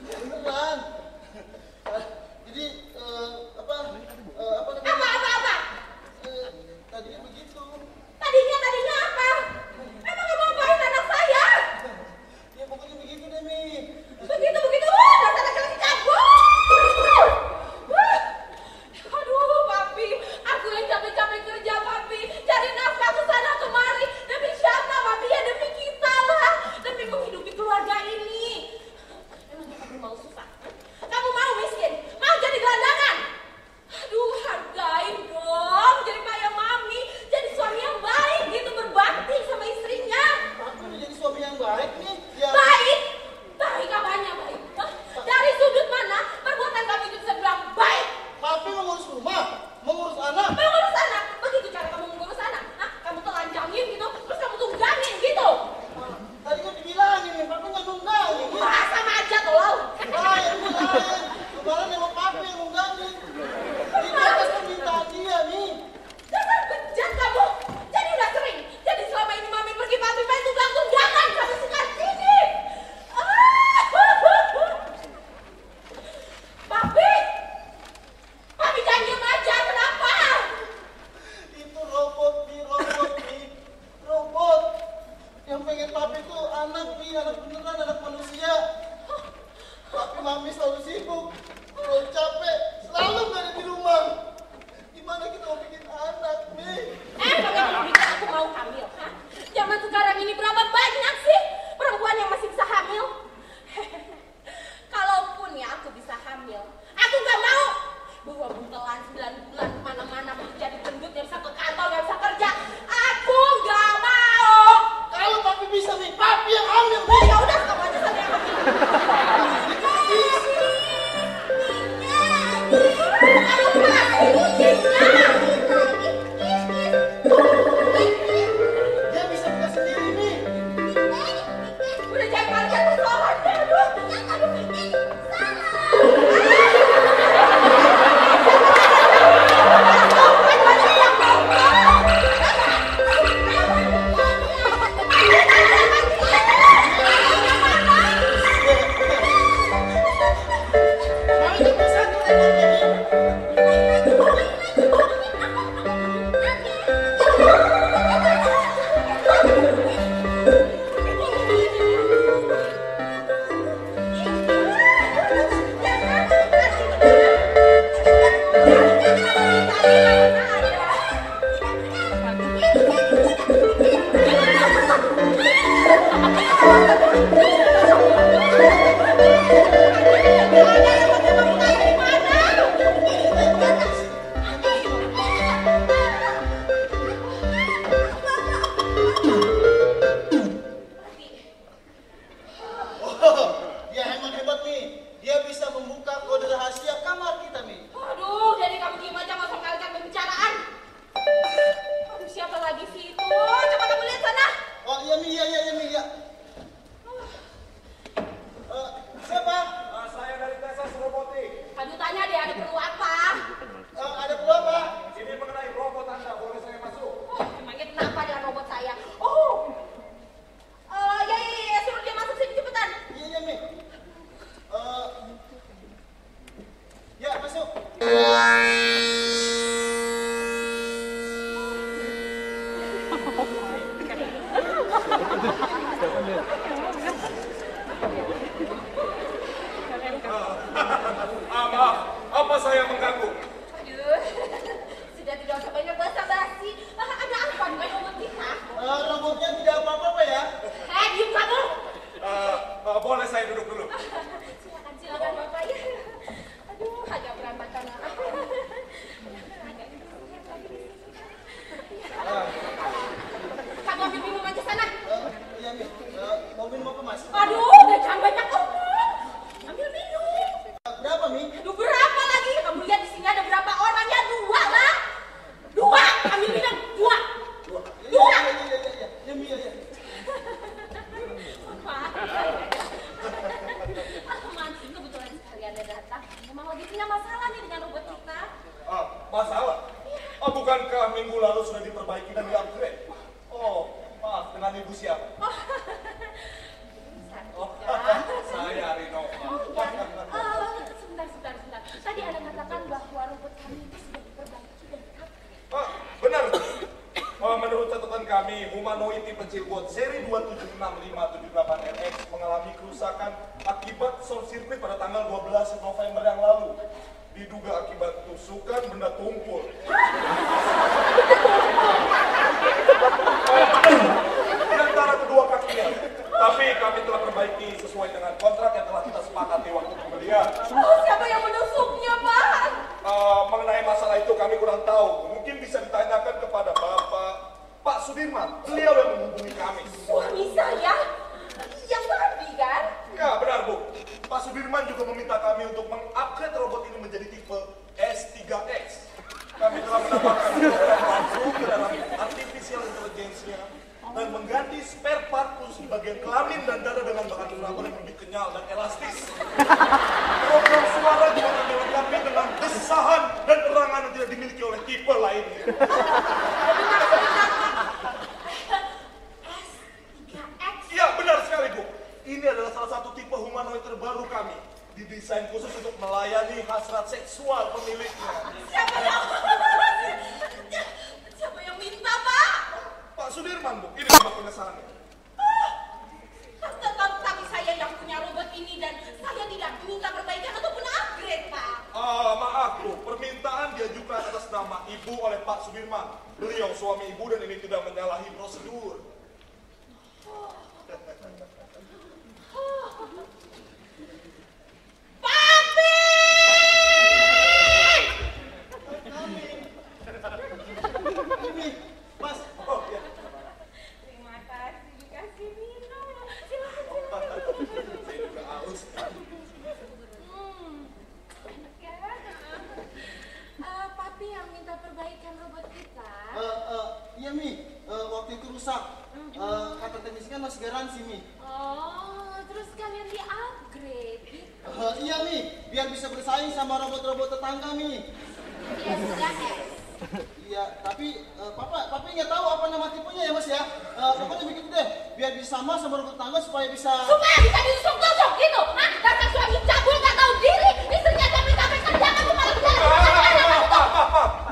Beneran. Jadi apa namanya? Apa? Tadinya begitu. Tadinya apa? Emang kamu ngapain anak saya? Ya pokoknya begitu deh, Mi. Begitu. Dasar laki-laki cabul. Aduh, Papi. Aku yang capek-capek kerja, Papi. Cari nafkah ke sana kemari. Demi siapa, Papi? Ya demi kita lah. Demi menghidupi keluarga ini. Emangnya kamu mau susah? Kamu mau miskin? Mau jadi gelandangan? Aduh, hargain dong. Jadi kayak Mami. Jadi suami yang baik gitu, berbakti sama istrinya. Aku udah jadi suami yang baik nih. Ya. Baik? Baik apanya baik? Hah? Dari sudut mana perbuatan kamu itu bisa bilang baik? Papi mengurus rumah, mengurus anak. Mengurus anak? Begitu cara kamu mengurus anak? Hah? Kamu telanjangin gitu, terus kamu tunggangin gitu? Tadi kan dibilangin nih, Papi nggak nunggangin. Wah, sama aja tolong. Lain. Kemarin emang Papi yang nunggangin. Itu atas permintaan dia, Mi. Dasar bejat kamu. Jadi udah sering. Jadi selama ini Mami pergi Papi main tunggang-tunggangan sampai sekarang sini. Papi jangan diem aja, kenapa? Itu robot, Mi. Robot. Yang pengen Papi tuh anak, Mi. Anak beneran, anak manusia. Tapi Mami selalu sibuk. Kalau capek, selalu nggak ada di rumah. Gimana kita mau bikin anak, Mi? Bagaimana kamu pikir aku mau hamil? Hah? Zaman sekarang ini berapa banyak sih perempuan yang masih bisa hamil? Kalaupun ya aku bisa hamil, aku gak mau bawa buntelan 9 bulan kemana-mana menjadi gendut yang bisa ke kantor, yang bisa kerja. Aku gak mau. Kalau Papi bisa, Mi. Papi yang hamil, Mi. Ya udah, kamu aja sana yang hamil. Dia bisa buka sendiri, Mi. Udah jangan kalian persoalannya, aduh. Mami nggak bisa tuh dia emang hebat, Mi. Dia bisa membuka kode rahasia kamar kita, Mi. Aduh, jadi kamu diem aja nggak usah mengalihkan pembicaraan. Aduh, siapa lagi sih itu? Coba kamu lihat sana. Oh iya, Mi. Iya, Mi. Ya. Siapa? Saya dari Tesas Robotik. Aduh, tanya deh ada perlu apa? Ada perlu apa? Ini mengenai robot Anda. Boleh saya masuk? Oh, emangnya kenapa dengan robot saya? Ya, suruh dia masuk sini cepetan. Iya, Mi. Ya, masuk. Maaf, apa saya mengganggu? Aduh, sudah tidak usah banyak basa-basi. Ada apa dengan robot kita? Robotnya tidak apa-apa, ya? Diam kamu. Boleh saya duduk dulu? Silakan Bapak ya. Aduh, agak berantakan. Kamu ambil minum aja sana. Iya, Mi. Mau minum apa, Mas? Aduh, udah jangan banyak ngomong. Ambil minum. Berapa, Mi? Aduh, berapa lagi? Kamu lihat di sini ada berapa orangnya? 2 lah. 2. Ambil minum. 2. Iya, Mi. Iya. Mancing kebetulan sekali Anda datang. Emang lagi punya masalah nih dengan robot kita. Masalah? Bukankah minggu lalu sudah diperbaiki dan di-upgrade? Oh, maaf, dengan ibu siapa? Sartika. Saya Rino. humanoid tipe Cirebon seri 2766578RX mengalami kerusakan akibat short circuit pada tanggal 12 November yang lalu. Diduga akibat tusukan benda tumpul. Di antara kedua kakinya. Tapi kami telah perbaiki sesuai dengan kontrak yang telah kita sepakati waktu pembelian. Oh, siapa yang menusuknya, Pak? Mengenai masalah itu kami kurang tahu. Mungkin bisa ditanyakan kepada Pak Sudirman. Beliau yang menghubungi kami. Suami saya? Yang Barbie, kan? Ya, benar, Bu. Pak Sudirman juga meminta kami untuk mengupgrade robot ini menjadi tipe S3X. Kami telah menambahkan program baru ke dalam artificial intelligence-nya dan mengganti spare part khusus bagian kelamin dan dada dengan bahan rubber yang lebih kenyal dan elastis. Program suara juga dilengkapi dengan desahan dan erangan yang tidak dimiliki oleh tipe lainnya. S3X? Iya, benar sekali, Bu. Ini adalah salah satu tipe humanoid terbaru kami. Didesain khusus untuk melayani hasrat seksual pemiliknya. Siapa yang minta, Pak? Pak Sudirman, Bu. Ini surat pengesahannya. Tapi saya yang punya robot ini dan saya tidak minta perbaikan ataupun upgrade, Pak. Maaf, Bu. Permintaan diajukan atas nama Ibu oleh Pak Sudirman. Beliau suami Ibu dan ini tidak menyalahi prosedur. Papi! Ini, Mas. Oh, ya. Terima kasih dikasih minum. Silakan. Saya juga haus. Enak ya. Papi yang minta perbaikan robot kita. Iya, Mi. Waktu itu rusak. Kata teknisi kan masih garansi, Mi. Oh, terus kalian di-upgrade gitu. Iya, Mi. Biar bisa bersaing sama robot-robot tetangga, Mi. Ya sudah, Iya, tapi Papa nggak tahu apa nama tipenya ya, Mas ya. Pokoknya begitu deh. Biar bisa sama robot tetangga supaya bisa... Supaya bisa ditusuk-tusuk gitu. Hah? Dasar suami cabul nggak tahu diri. Istrinya capek-capek kerja, kamu malah jalan. Pak.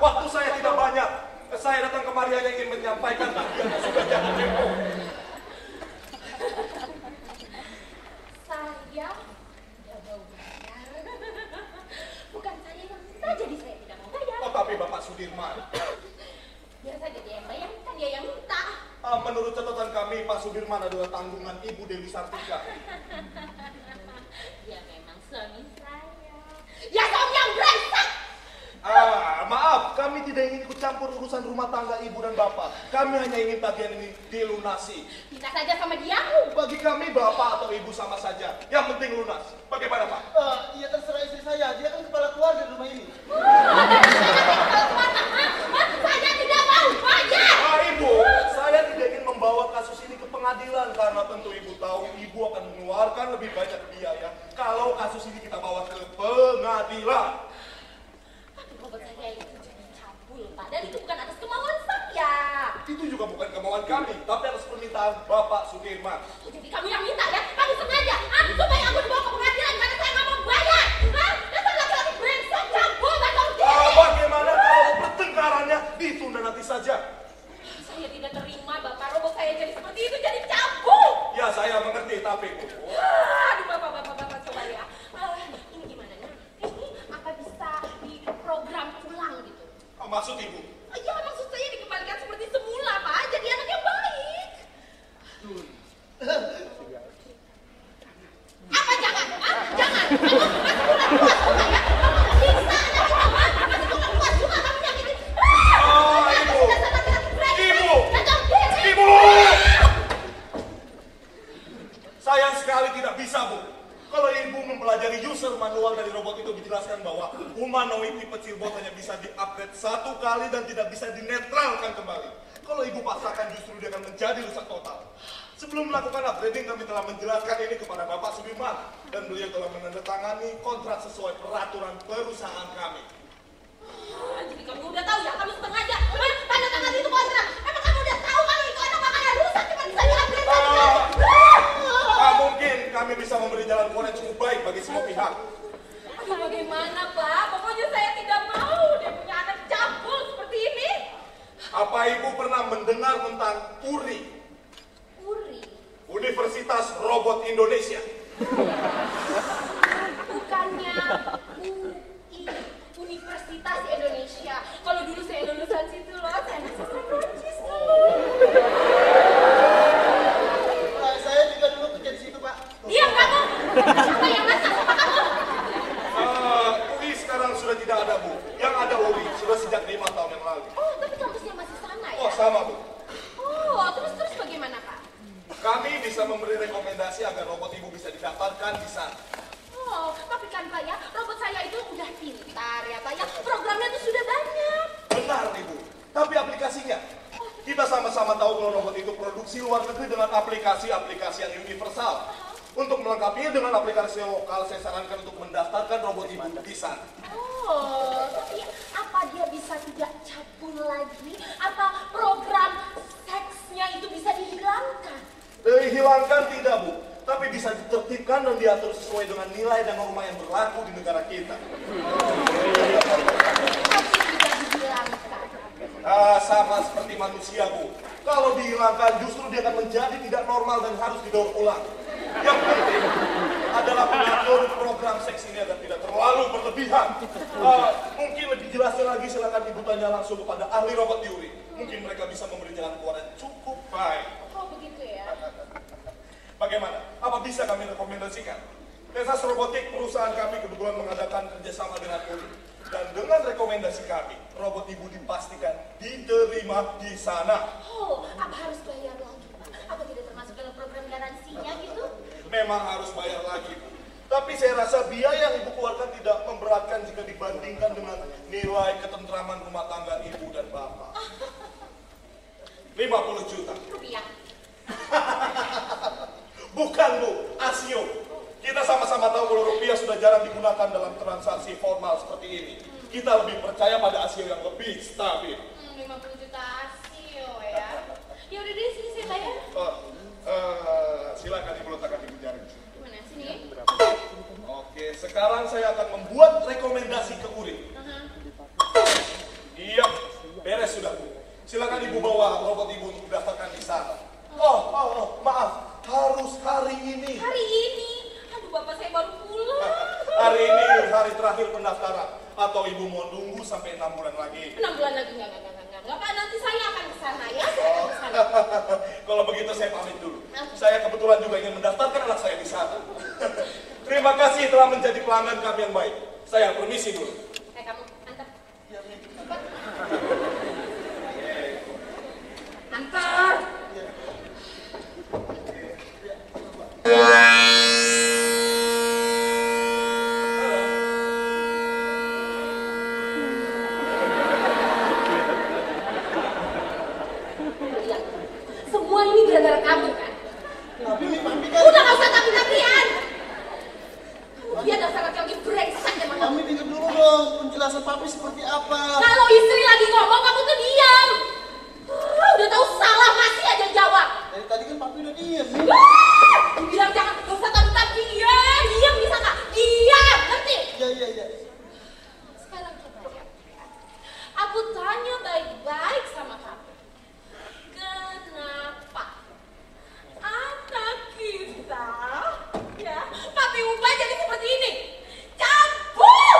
Waktu saya tidak banyak. Saya datang kemari hanya ingin menyampaikan tagihan yang sudah jatuh tempo. Saya tidak mau bayar. Bukan saya yang minta, jadi saya tidak mau bayar. Oh, tapi Bapak Sudirman. Biar saja dia yang bayar, kan dia yang minta. Menurut catatan kami, Pak Sudirman adalah tanggungan Ibu Dewi Sartika. Dia memang suami saya. Ya suami yang brengsek! Maaf, kami tidak ingin ikut campur urusan rumah tangga Ibu dan Bapak. Kami hanya ingin tagihan ini dilunasi. Minta saja sama dia. Bagi kami, Bapak atau Ibu sama saja. Yang penting lunas. Bagaimana, Pak? Iya, terserah istri saya. Dia kan kepala keluarga di rumah ini. Saya tidak mau bayar. Ibu, saya tidak ingin membawa kasus ini ke pengadilan karena tentu Ibu tahu Ibu akan mengeluarkan lebih banyak biaya kalau kasus ini kita bawa ke pengadilan. Tapi robot saya itu jadi cabul, Pak. Dan itu bukan atas kemauan saya. Itu juga bukan kemauan kami, tapi atas permintaan Bapak Sudirman. Jadi kamu yang minta ya? Kamu sengaja? Supaya aku dibawa ke pengadilan karena saya nggak mau bayar. Dasar laki-laki brengsek, cabul, nggak tahu diri. Bagaimana kalau pertengkarannya ditunda nanti saja? Saya tidak terima, Bapak. Robot saya jadi seperti itu, jadi cabul. Ya, saya mengerti, tapi Bu. Aduh, Bapak, coba ya. Ini gimana ya? Ini apa bisa diprogram ulang gitu? Maksud Ibu? Ya, maksud saya dikembalikan seperti semula, Pak. Jadi anak yang baik. Apa jangan? Jangan. Kamu masih kurang puas juga ya? Bisa anak itu, masih kurang puas juga kamu nyakitin. Ibu! Sayang sekali tidak bisa, Bu. Kalau Ibu mempelajari user manual dari robot itu dijelaskan bahwa humanoid tipe Cirebon hanya bisa di-upgrade satu kali dan tidak bisa dinetralkan kembali. Kalau Ibu paksakan justru dia akan menjadi rusak total. Sebelum melakukan upgrading kami telah menjelaskan ini kepada Bapak Sudirman dan beliau telah menandatangani kontrak sesuai peraturan perusahaan kami. Jadi kamu udah tahu ya, kamu sengaja tanda tangan itu kontrak. Emang kamu udah tahu kalau itu anak makanan rusak cuma bisa diupgrade satu kali? Mungkin kami bisa memberi jalan keluar yang cukup baik bagi semua pihak. Aduh, bagaimana, Pak? Pokoknya saya tidak mau dia punya anak cabul seperti ini. Apa Ibu pernah mendengar tentang Uri? Indonesia. Bukannya UI, Universitas Indonesia. Kalau dulu saya lulusan situ loh, saya masih Prancis dulu. Saya juga dulu kerja di situ, Pak. Diam kamu. Siapa yang masak sama kamu? UI sekarang sudah tidak ada, Bu. Yang ada UI sudah sejak 5 tahun yang lalu. Oh, tapi kampusnya masih sama ya? Oh, sama, Bu. Oh, terus bagaimana, Pak? Kami bisa memberi rekomendasi agar robot Ibu bisa didaftarkan di sana. Oh, tapi kan Pak ya, robot saya itu udah pintar ya Pak ya. Programnya tuh sudah banyak. Benar, Ibu. Tapi aplikasinya? Kita sama-sama tahu kalau robot itu produksi luar negeri dengan aplikasi-aplikasi yang universal. Untuk melengkapinya dengan aplikasi lokal, saya sarankan untuk mendaftarkan robot Ibu di sana. Oh, tapi apa dia bisa tidak cabul lagi? Apa program seksnya itu bisa dihilangkan? Dihilangkan tidak, Bu. Tapi bisa ditertibkan dan diatur sesuai dengan nilai dan norma yang berlaku di negara kita. Tapi tidak dihilangkan. Sama seperti manusia, Bu. Kalau dihilangkan justru dia akan menjadi tidak normal dan harus didaur ulang. Yang penting adalah mengatur program seks ini agar tidak terlalu berlebihan. Mungkin lebih jelasnya lagi silakan Ibu tanya langsung kepada ahli robot teori. Mungkin mereka bisa memberi jalan keluar yang cukup baik. Oh begitu ya. Bagaimana? Apa bisa kami rekomendasikan? Tesas Robotik perusahaan kami kebetulan mengadakan kerjasama dengan Uri. Dan dengan rekomendasi kami, robot Ibu dipastikan diterima di sana. Oh, apa harus bayar lagi Pak? Apa tidak termasuk dalam program garansinya gitu? Memang harus bayar lagi, Bu. Tapi saya rasa biaya yang Ibu keluarkan tidak memberatkan jika dibandingkan dengan nilai ketentraman rumah tangga Ibu dan Bapak. 50 juta. Rupiah. Bukan, Bu, asio. Kita sama-sama tahu kalau rupiah sudah jarang digunakan dalam transaksi formal seperti ini. Kita lebih percaya pada asio yang lebih stabil. 50 juta asio ya. Ya udah deh, sini saya bayar. Silakan Ibu letakkan Ibu jari. Gimana sini? Oke, sekarang saya akan membuat rekomendasi ke Uri. Iya, beres sudah, Bu. Silakan Ibu bawa robot Ibu untuk didaftarkan di sana. Maaf, harus hari ini. Hari ini? Aduh, Bapak saya baru pulang. Hari ini hari terakhir pendaftaran. Atau Ibu mau nunggu sampai 6 bulan lagi? 6 bulan lagi, enggak, Pak, nanti saya akan ke sana ya, saya akan ke sana. Kalau begitu saya pamit dulu. Saya kebetulan juga ingin mendaftarkan anak saya di sana. Terima kasih telah menjadi pelanggan kami yang baik. Saya permisi dulu. Kamu, antar. Cepat. Antar. Semua ini gara-gara kamu kan? Tapi Mi, Mami kan... Udah gak usah tapi-tapian. Kamu dia dasar laki-laki brengsek ya, Mama. Mami dengar dulu dong penjelasan Papi seperti apa. Kalau istri lagi ngomong, kamu tuh diam. Udah tahu salah, masih aja jawab. Dari tadi kan Papi udah diem, Mi. Bilang jangan, gak usah tapi-tapi. Diam bisa gak? Diam, ngerti? Iya. Sekarang coba ya. Aku tanya baik-baik sama kamu. Kenapa anak kita, ya, Papi ubah jadi seperti ini? Cabul!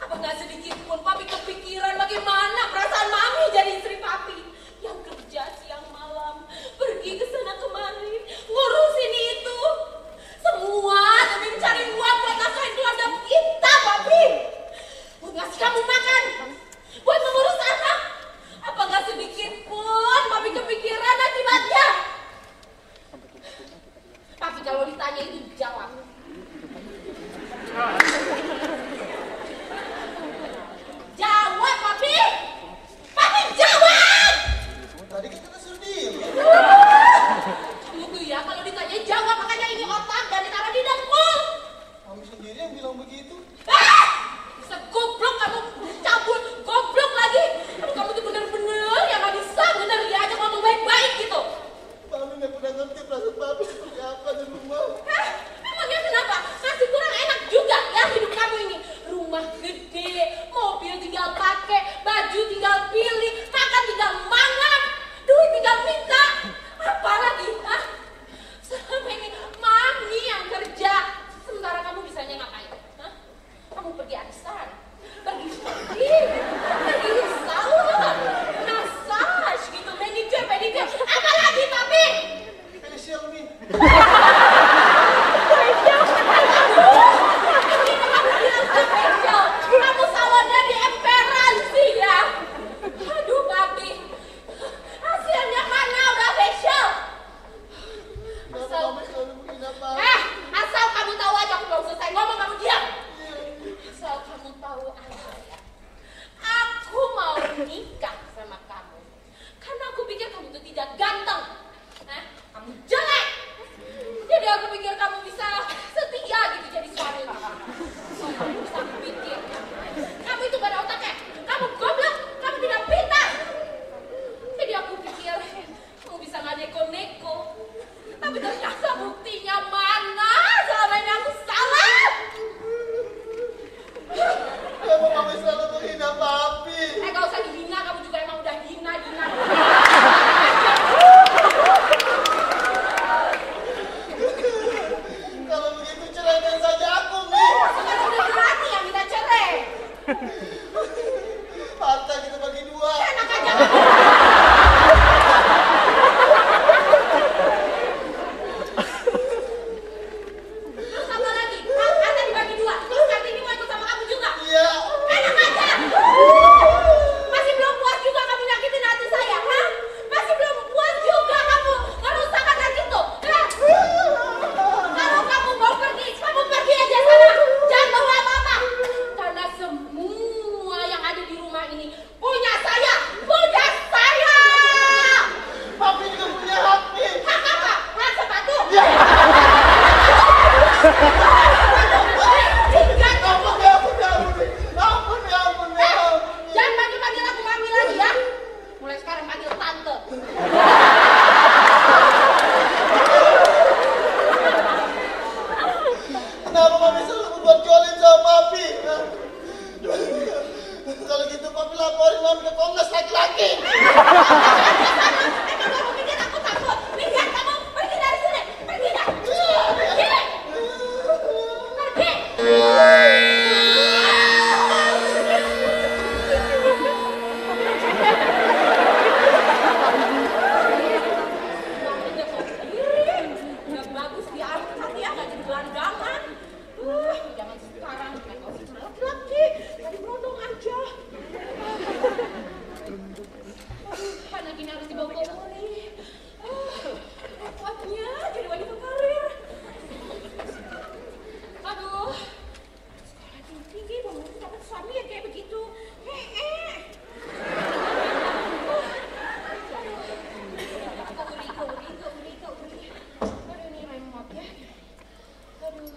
Apa nggak sedikit pun Papi kepikiran bagaimana perasaan Mami jadi istri Papi yang kerja siang malam, pergi ke sana kemari, ngurusin itu, selalu berbuat jolim sama papi. Kalau gitu papi laporin mami ke Komnas laki-laki. Kamu pikir aku takut? Lihat kamu pergi dari sini. Pergi dah. Pergi. Nggak bagus di anak Satya, nggak jadi gelandangan. Jangan sekarang main musik sama laki-laki. Tadi berondong aja. Anak ini harus dibawa-bawa nih. Kuatnya jadi wanita karir. Aduh, sekolah tinggi belum tentu dapat suami yang kayak begitu. Uri. Aduh, ini remote ya. Aduh.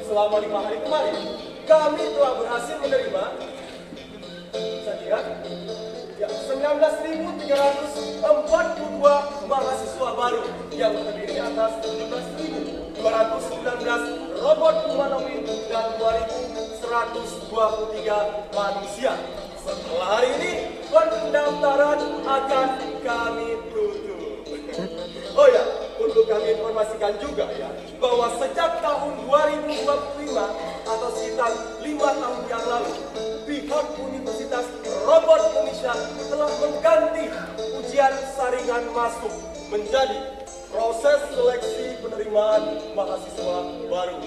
Selama 5 hari kemarin, kami telah berhasil menerima 19.342 mahasiswa baru yang terdiri atas 17.219 robot humanoid dan 2.123 manusia. Setelah hari ini, pendaftaran akan kami tutup. Oh ya, untuk kami informasikan juga ya, bahwa sejak tahun 2025 atau sekitar 5 tahun yang lalu, pihak Universitas Robot Indonesia telah mengganti ujian saringan masuk menjadi proses seleksi penerimaan mahasiswa baru.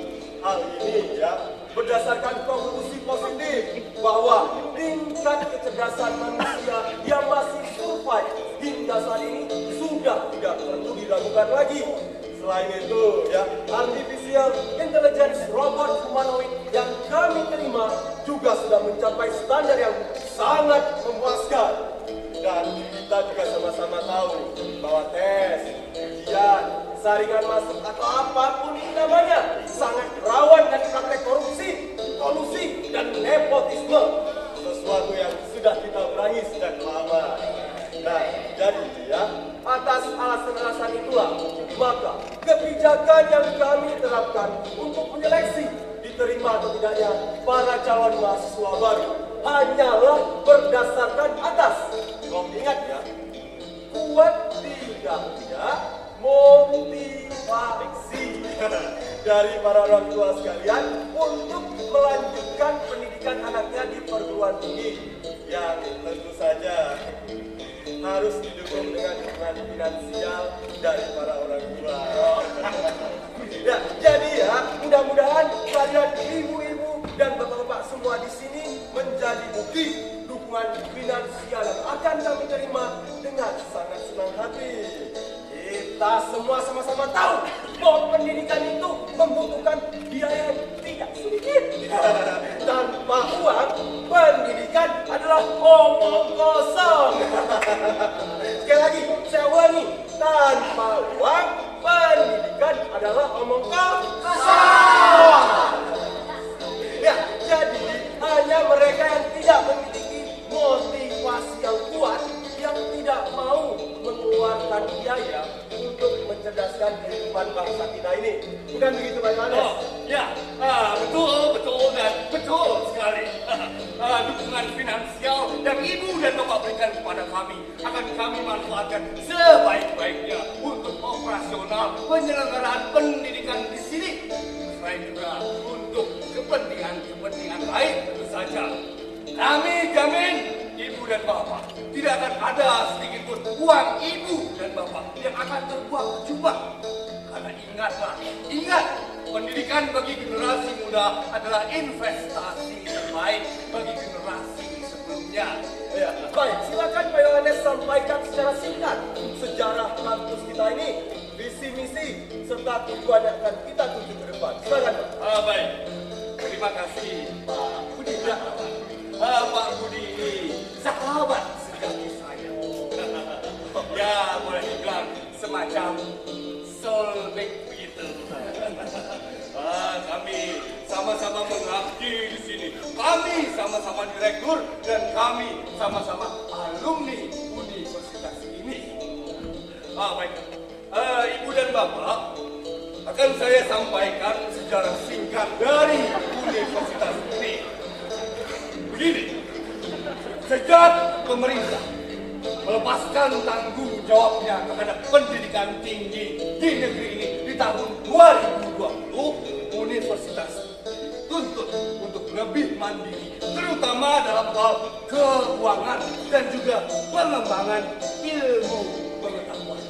Hal ini ya berdasarkan konklusi positif bahwa tingkat kecerdasan manusia yang masih survive hingga saat ini sudah tidak perlu diragukan lagi. Selain itu ya, artificial intelligence robot humanoid yang kami terima juga sudah mencapai standar yang sangat memuaskan. Dan kita juga sama-sama tahu bahwa tes, ujian, saringan masuk atau apapun itu namanya sangat rawan dari praktek korupsi, kolusi, dan nepotisme. Sesuatu yang sudah kita perangi sejak lama. Nah, jadi ya, atas alasan-alasan itulah, maka kebijakan yang kami terapkan untuk menyeleksi diterima atau tidaknya para calon mahasiswa baru hanyalah berdasarkan atas, kau ingat ya, kuat tidaknya motivasi dari para orang tua sekalian untuk melanjutkan pendidikan anaknya di perguruan tinggi yang tentu saja harus didukung dengan dukungan finansial dari para orang tua. Ya, jadi ya, mudah-mudahan kalian ibu-ibu dan bapak-bapak semua di sini menjadi bukti dukungan finansial yang akan kami terima dengan sangat senang hati. Kita semua sama-sama tahu bahwa pendidikan itu membutuhkan biaya yang tidak sedikit. Tanpa uang, pendidikan adalah omong kosong. Sekali lagi, saya ulangi. Tanpa uang, pendidikan adalah omong kosong. Ya, jadi hanya mereka yang tidak memiliki motivasi yang kuat, yang tidak mau mengeluarkan biaya untuk mencerdaskan kehidupan bangsa kita ini. Bukan begitu, Pak Yohanes? Oh, ya, betul dan betul sekali. Dukungan finansial yang ibu dan bapak berikan kepada kami akan kami manfaatkan sebaik-baiknya untuk operasional penyelenggaraan pendidikan di sini. Selain juga untuk kepentingan lain tentu saja. Kami jamin ibu dan bapak tidak akan ada sedikit pun uang ibu dan bapak yang akan terbuang percuma. Karena ingat, pendidikan bagi generasi muda adalah investasi terbaik bagi generasi sebelumnya. Ya, baik, silakan Pak Yohanes sampaikan secara singkat sejarah kampus kita ini, visi misi serta tujuan yang akan kita tuju ke depan. Silakan, Pak. Baik, terima kasih Pak Budi. Pak Budi ini sahabat sejati saya. Ya, boleh dibilang semacam soulmate begitu. Kami sama-sama mengabdi di sini. Kami sama-sama direktur dan kami sama-sama alumni universitas ini. Baik, ibu dan bapak, akan saya sampaikan sejarah singkat dari universitas ini. Begini, sejak pemerintah melepaskan tanggung jawabnya terhadap pendidikan tinggi di negeri ini di tahun 2020, universitas dituntut untuk lebih mandiri, terutama dalam hal keuangan dan juga pengembangan ilmu pengetahuan.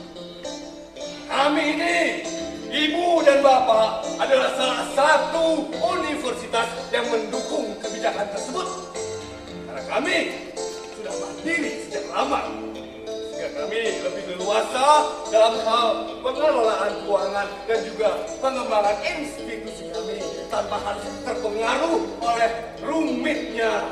Kami ini, ibu dan bapak, adalah salah satu universitas yang mendukung kebijakan tersebut. Karena kami sudah mandiri sejak lama, sehingga kami lebih leluasa dalam hal pengelolaan keuangan dan juga pengembangan institusi kami tanpa harus terpengaruh oleh rumitnya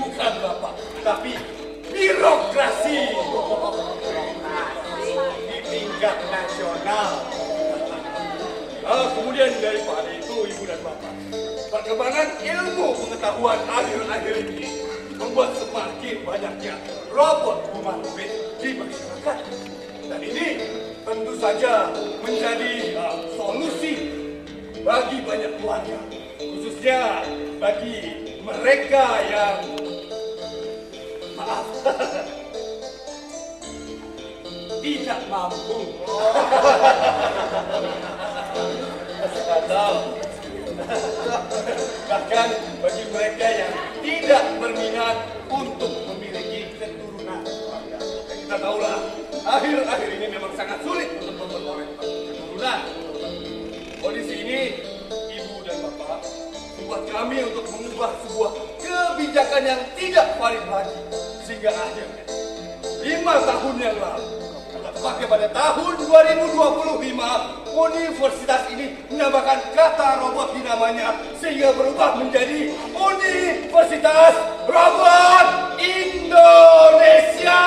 bukan Bapak, tapi birokrasi di tingkat nasional. Kemudian daripada itu, ibu dan bapak, perkembangan ilmu pengetahuan akhir-akhir ini membuat semakin banyaknya robot humanoid di masyarakat. Dan ini tentu saja menjadi solusi bagi banyak keluarga, khususnya bagi mereka yang tidak mampu. Atau bahkan bagi mereka yang tidak berminat untuk memiliki keturunan. Kita tahulah, akhir-akhir ini memang sangat sulit untuk memperoleh keturunan. Kondisi ini, ibu dan bapak, membuat kami untuk mengubah sebuah kebijakan yang tidak valid lagi. Sehingga akhirnya 5 tahun yang lalu, tepatnya pada tahun 2025, universitas ini menambahkan kata robot di namanya sehingga berubah menjadi Universitas Robot Indonesia.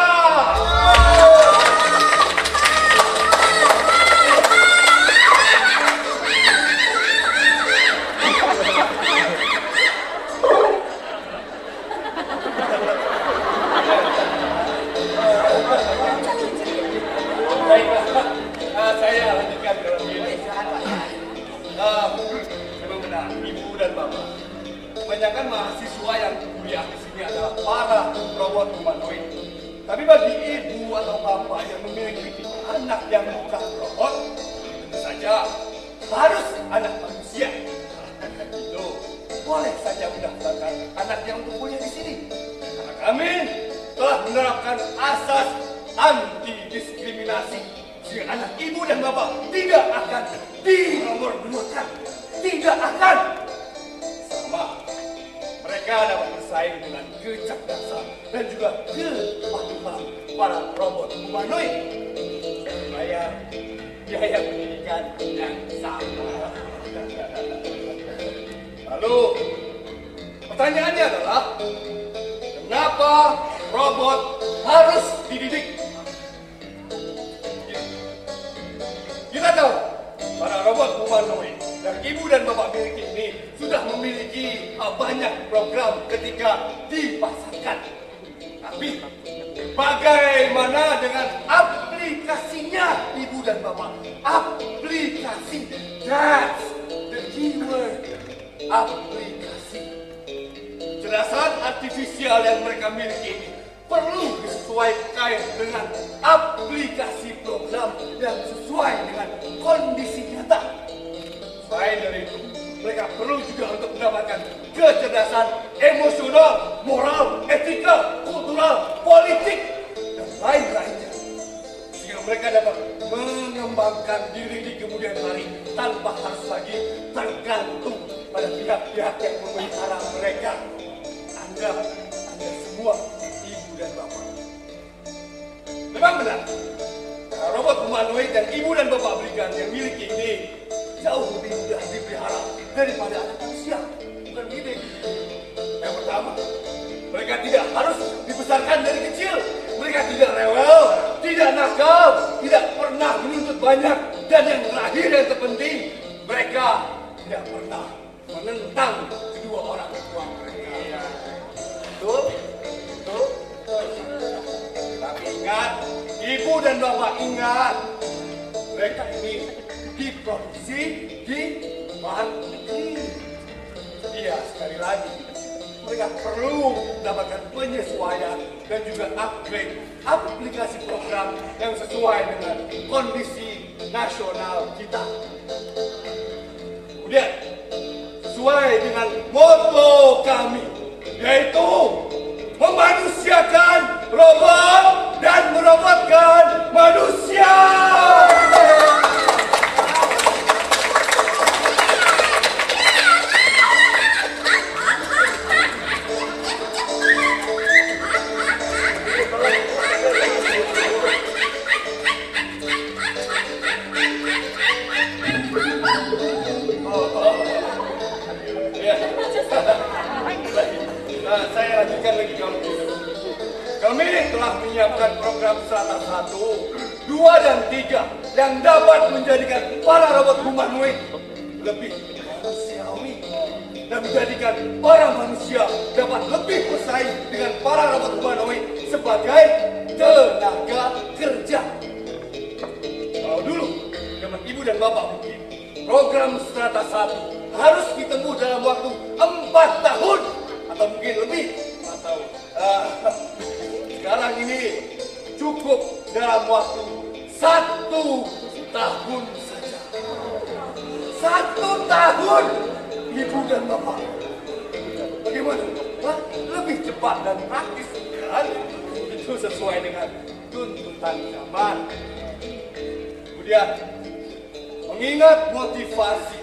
Saya lanjutkan kalau begini. Memang benar, ibu dan bapak, kebanyakan mahasiswa yang kuliah di sini adalah para robot humanoid. Tapi bagi ibu atau bapak yang memiliki anak yang bukan robot, tentu saja harus anak manusia. Itu boleh saja mendaftarkan anaknya untuk kuliah di sini. Karena kami telah menerapkan asas anti diskriminasi. Sehingga anak ibu dan bapak tidak akan dinomor-nomorkan. Tidak akan. Sama. Mereka dapat bersaing dengan kecerdasan dan juga kepatuhan para robot humanoid. Bayar biaya pendidikan yang sama. Lalu, pertanyaannya adalah, kenapa robot harus dididik? Kita tahu, para robot humanoid yang ibu dan bapak miliki ini sudah memiliki banyak program ketika dipasarkan. Tapi, bagaimana dengan aplikasinya, ibu dan bapak? Aplikasi, that's the keyword. Aplikasi. Kecerdasan artifisial yang mereka miliki ini perlu disesuaikan dengan aplikasi program yang sesuai dengan kondisi nyata. Selain dari itu, mereka perlu juga untuk mendapatkan kecerdasan emosional, moral, etika, kultural, politik, dan lain-lainnya. Sehingga mereka dapat mengembangkan diri di kemudian hari tanpa harus lagi tergantung pada pihak-pihak yang memelihara mereka. Anda semua, ibu dan bapak. Memang benar, robot humanoid dan ibu dan bapak berikan yang miliki ini jauh lebih mudah dipelihara daripada anak manusia. Bukan gitu. Yang pertama, mereka tidak harus dibesarkan dari kecil. Mereka tidak rewel, tidak nakal, tidak pernah menuntut banyak. Dan yang terakhir yang terpenting, mereka tidak pernah menentang kedua orang tua mereka. Betul? Betul? Tapi ingat, ibu dan bapak ingat, mereka ini diproduksi di luar negeri. Iya, sekali lagi, mereka perlu mendapatkan penyesuaian dan juga upgrade aplikasi program yang sesuai dengan kondisi nasional kita. Kemudian, sesuai dengan moto kami, yaitu memanusiakan robot dan merobotkan manusia. Saya lanjutkan lagi kalau gitu. Kami telah menyiapkan program Strata 1, 2, dan 3 yang dapat menjadikan para robot humanoid lebih manusiawi dan menjadikan para manusia dapat lebih bersaing dengan para robot humanoid sebagai tenaga kerja. Kalau dulu, zaman ibu dan bapak mungkin, program Strata 1 harus ditempuh dalam waktu 4 tahun atau mungkin lebih. Atau sekarang ini cukup dalam waktu 1 tahun saja. 1 tahun, ibu dan bapak. Bagaimana? Hah? Lebih cepat dan praktis, kan? Itu sesuai dengan tuntutan zaman. Kemudian, mengingat motivasi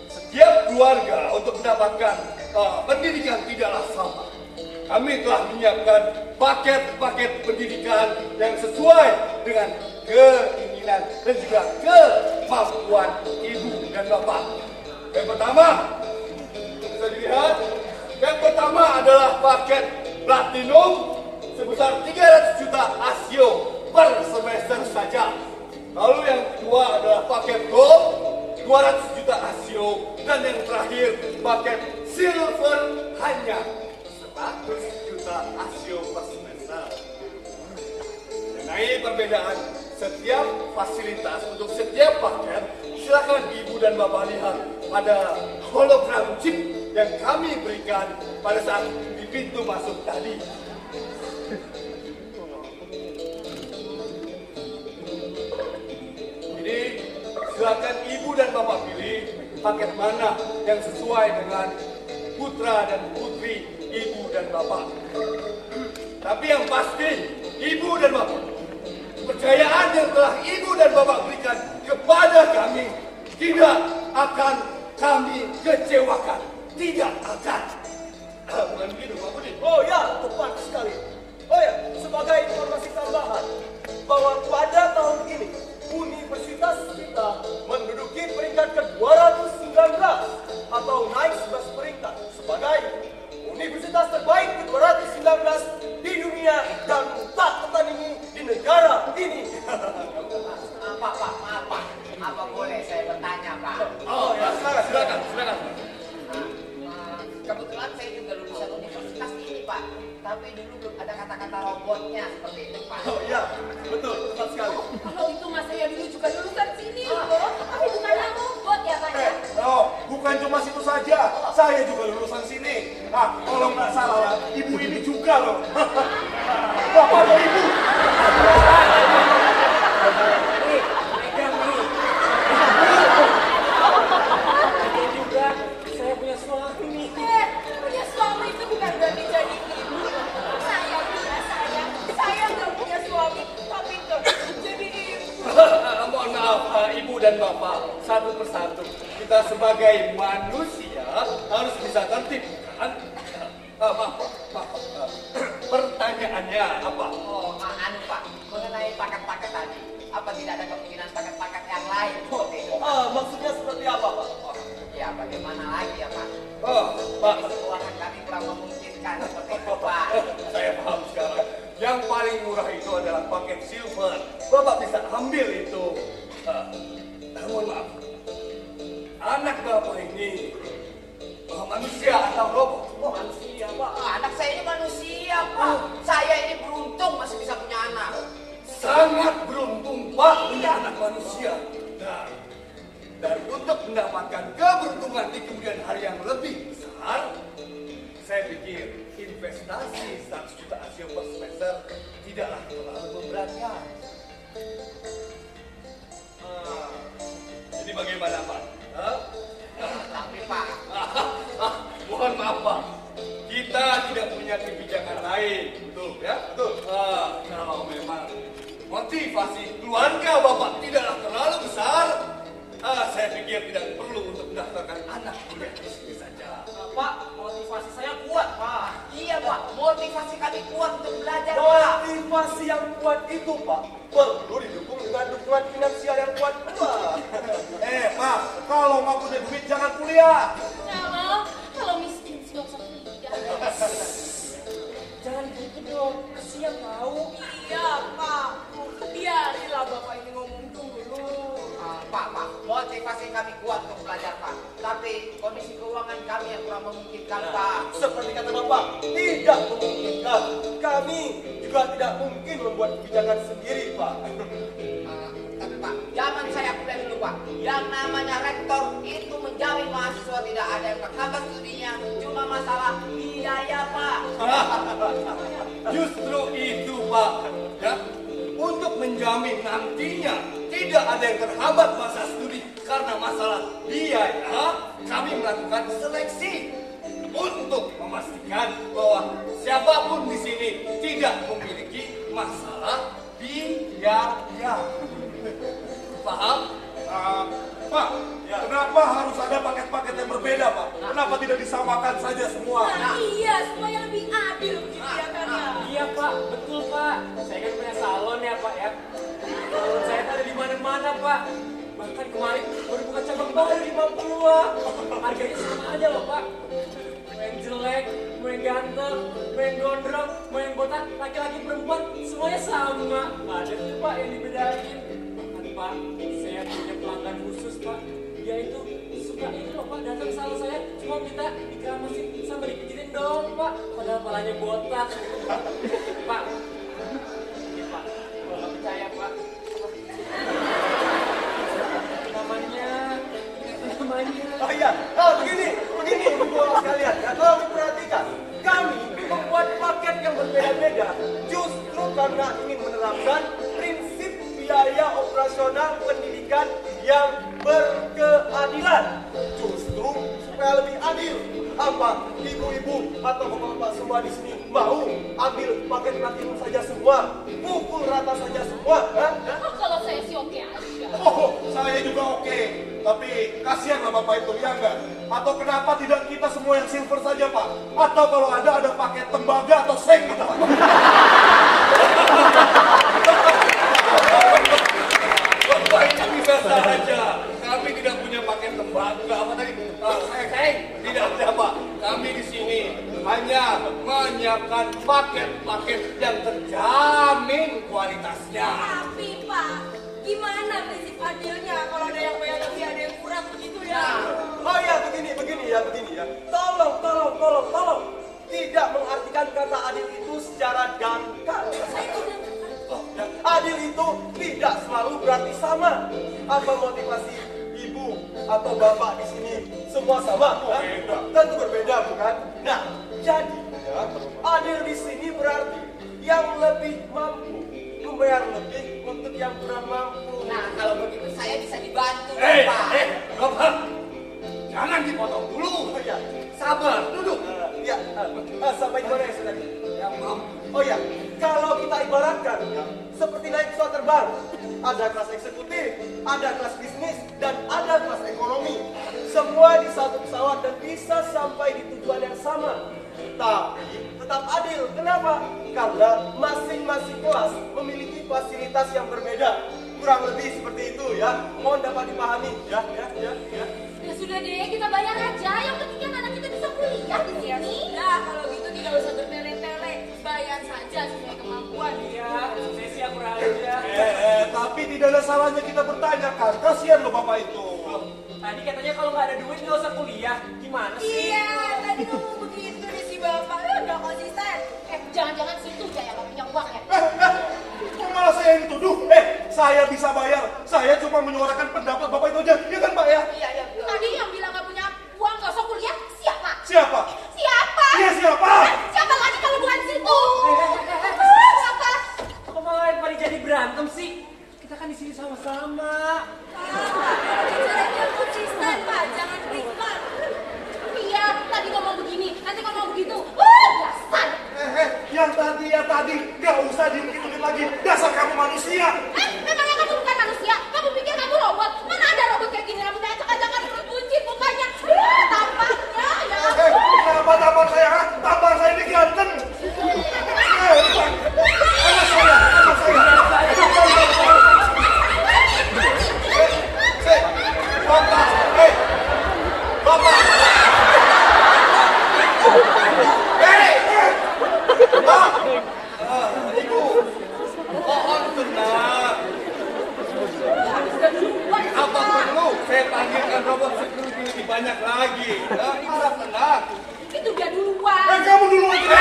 setiap keluarga untuk mendapatkan pendidikan tidaklah sama. Kami telah menyiapkan paket-paket pendidikan yang sesuai dengan keinginan dan juga kemampuan ibu dan bapak. Yang pertama, bisa dilihat, yang pertama adalah paket platinum sebesar 300 juta ASIO per semester saja. Lalu yang kedua adalah paket gold 200 juta ASIO, dan yang terakhir paket silver hanya 100 juta ASIO per semester. Mengenai perbedaan setiap fasilitas untuk setiap paket, silakan ibu dan bapak lihat pada hologram chip yang kami berikan pada saat di pintu masuk tadi. Jadi silakan ibu dan bapak pilih paket mana yang sesuai dengan putra dan putri ibu dan bapak. Tapi yang pasti, ibu dan bapak, kepercayaan yang telah ibu dan bapak berikan kepada kami tidak akan kami kecewakan. Tidak akan. Bukan begitu, Pak Budi? Oh ya, tepat sekali. Oh ya, sebagai informasi tambahan, bahwa pada tahun ini, universitas kita menduduki peringkat ke-219 atau naik 11 peringkat sebagai universitas terbaik ke-219 di dunia dan tak tertandingi di negara ini. Pak, apa boleh saya bertanya, Pak? Oh ya, silakan. Kebetulan saya juga lulusan universitas ini, Pak. Tapi dulu belum ada kata-kata robotnya seperti itu, Pak. Oh iya, betul, tepat sekali. Kalau itu mas saya dulu juga lulusan sini loh. Tapi bukannya robot ya Pak ya? Oh, bukan cuma situ saja. Saya juga lulusan sini. Ah, kalau nggak salah ya, ibu ini juga loh. Bapak atau ibu? Nih, megang nih. Ini juga saya punya suami. Punya suami itu bukan berarti jadi ibu. Saya nggak punya suami, tapi nggak jadi ibu. Mohon maaf, ibu dan bapak, satu persatu. Kita sebagai manusia harus bisa tertib, kan? Maaf. Pertanyaannya apa? Oh, Pak, mengenai paket-paket tadi, apa tidak ada kemungkinan paket-paket yang lain seperti itu, Pak? Maksudnya seperti apa, Pak? Ya, bagaimana lagi ya, Pak? Oh, Pak, Kondisi keuangan kami kurang memungkinkan seperti itu, Pak. saya paham sekarang. Yang paling murah itu adalah paket silver. Bapak bisa ambil itu. Mohon maaf. Anak bapak ini manusia atau robot? Manusia, Pak. Anak saya ini manusia, Pak. Saya ini beruntung masih bisa punya anak. Sangat beruntung Pak punya anak manusia. Dan untuk mendapatkan keberuntungan di kemudian hari yang lebih besar, saya pikir investasi 100 juta ASIO per semester tidaklah terlalu memberatkan. Jadi bagaimana Pak? Tapi, Pak, Mohon maaf Pak, kita tidak punya kebijakan lain, betul ya? Betul. Kalau memang motivasi keluarga Bapak tidaklah terlalu besar, saya pikir tidak perlu untuk mendaftarkan anak kuliah di sini saja. Pak, motivasi saya kuat, Pak. iya, Pak. Motivasi kami kuat untuk belajar, Pak. Motivasi yang kuat itu, Pak, perlu didukung dengan dukungan finansial yang kuat pula. Pak, kalau nggak punya duit jangan kuliah. Kalau miskin sih nggak usah kuliah. Jangan gitu dong, kasihan tahu. Iya Pak, biarilah bapak ini ngomong dulu. Pak, motivasi kami kuat untuk belajar, Pak. Tapi kondisi keuangan kami yang kurang memungkinkan, Pak. Seperti kata Bapak, tidak memungkinkan. Kami juga tidak mungkin membuat kebijakan sendiri, Pak. Tapi, Pak, zaman saya kuliah dulu, Pak, yang namanya rektor itu menjamin mahasiswa tidak ada yang terhambat studinya. Cuma masalah biaya, Pak. Justru itu Pak, ya, untuk menjamin nantinya tidak ada yang terhambat masa studi karena masalah biaya, kami melakukan seleksi untuk memastikan bahwa siapapun di sini tidak memiliki masalah biaya. Paham? Pak, kenapa harus ada paket-paket yang berbeda, Pak? Kenapa tidak disamakan saja semua? Iya, supaya lebih adil kebijakannya. Iya Pak, betul Pak. Saya kan punya salon ya Pak ya. Salon saya ada di mana-mana Pak. Bahkan kemarin baru buka cabang baru di Papua. Harganya sama aja loh Pak. Mau yang jelek, mau yang ganteng, mau yang gondrong, mau yang botak, laki-laki perempuan, semuanya sama. Ada tuh Pak yang dibedain. Bahkan Pak, saya punya pelanggan khusus Pak. Dia itu suka ini loh Pak, datang ke salon saya cuma minta dikeramasin sama dipijitin dong Pak. Padahal palanya botak. Pak, ini Pak, kalau nggak percaya Pak, namanya. Oh iya, begini Ibu-ibu sekalian. Ya, kalau diperhatikan, kami membuat paket yang berbeda-beda justru karena ingin menerapkan prinsip biaya operasional pendidikan yang berkeadilan. supaya lebih adil. Apa ibu-ibu atau bapak-bapak semua di sini mau ambil paket platinum saja semua, pukul rata saja semua? Kalau saya sih oke aja. Oh, saya juga oke. Tapi kasihan lah Bapak itu, ya enggak? Atau kenapa tidak kita semua yang silver saja, Pak? Atau kalau ada paket tembaga atau seng gitu, Pak. Bapak itu bisa saja. Kami tidak punya paket tembaga. Apa tadi? Seng. Tidak ada, Pak. Kami di sini hanya menyiapkan paket-paket yang terjamin kualitasnya. Tapi Pak, gimana prinsip adilnya kalau ada yang bayar lebih ada yang kurang begitu ya? Oh ya, begini ya. Tolong. Tidak mengartikan kata adil itu secara dangkal. Adil itu tidak selalu berarti sama. Apa motivasi ibu atau bapak di sini semua sama? Tentu berbeda, bukan? Nah, jadi ya, adil di sini berarti yang lebih mampu membayar lebih untuk yang kurang mampu. Nah, kalau begitu saya bisa dibantu, Pak. Bapak, jangan dipotong dulu. Oh ya, Sabar, duduk. sampai mana ya sudah? Yang mampu. Oh ya, kalau kita ibaratkan ya, seperti naik pesawat terbang, ada kelas eksekutif, ada kelas bisnis, dan ada kelas ekonomi. Semua di satu pesawat dan bisa sampai di tujuan yang sama. Tapi tetap adil. Kenapa? Karena masing-masing kelas memiliki fasilitas yang berbeda. Kurang lebih seperti itu ya. Mohon dapat dipahami ya. Ya sudah deh, kita bayar aja. Yang penting kan anak kita bisa kuliah di sini. Nah, kalau gitu tidak usah bertele-tele. Bayar saja sesuai kemampuan. Iya, saya sih kurang aja. Tapi tidak ada salahnya kita bertanya kan. Kasihan loh Bapak itu. Tadi katanya kalau nggak ada duit nggak usah kuliah. Gimana sih? Iya, tadi ngomong begitu nih si bapak. Lu nggak konsisten. Jangan-jangan situ ya yang nggak punya uang ya. Kok malah saya yang dituduh? Saya bisa bayar. Saya cuma menyuarakan pendapat Bapak itu aja. Ya kan Pak ya? Iya, betul. Tadi yang bilang nggak punya uang nggak usah kuliah siapa? Siapa? Siapa? Iya siapa? Siapa lagi kalau bukan situ? Siapa? Kok malah pada jadi berantem sih? Kita kan di sini sama-sama. Caranya konsisten Pak, jangan ribet. Iya, tadi ngomong begini, nanti ngomong begitu. Dasar. Yang tadi ya tadi. Gak usah diungkit-ungkit lagi. Dasar kamu manusia. Memangnya kamu bukan manusia? Kamu pikir kamu robot? Mana ada robot kayak gini, rambutnya acak-acakan, buncit mukanya. Tampaknya ya. Kenapa tampang saya? Tampang saya ini ganteng. Anak saya. Bapak. Bapak. Ibu. Mohon tenang. Apa perlu saya panggilkan robot security lebih banyak lagi? Ibu tenang. Itu dia duluan. Kamu dulu aja.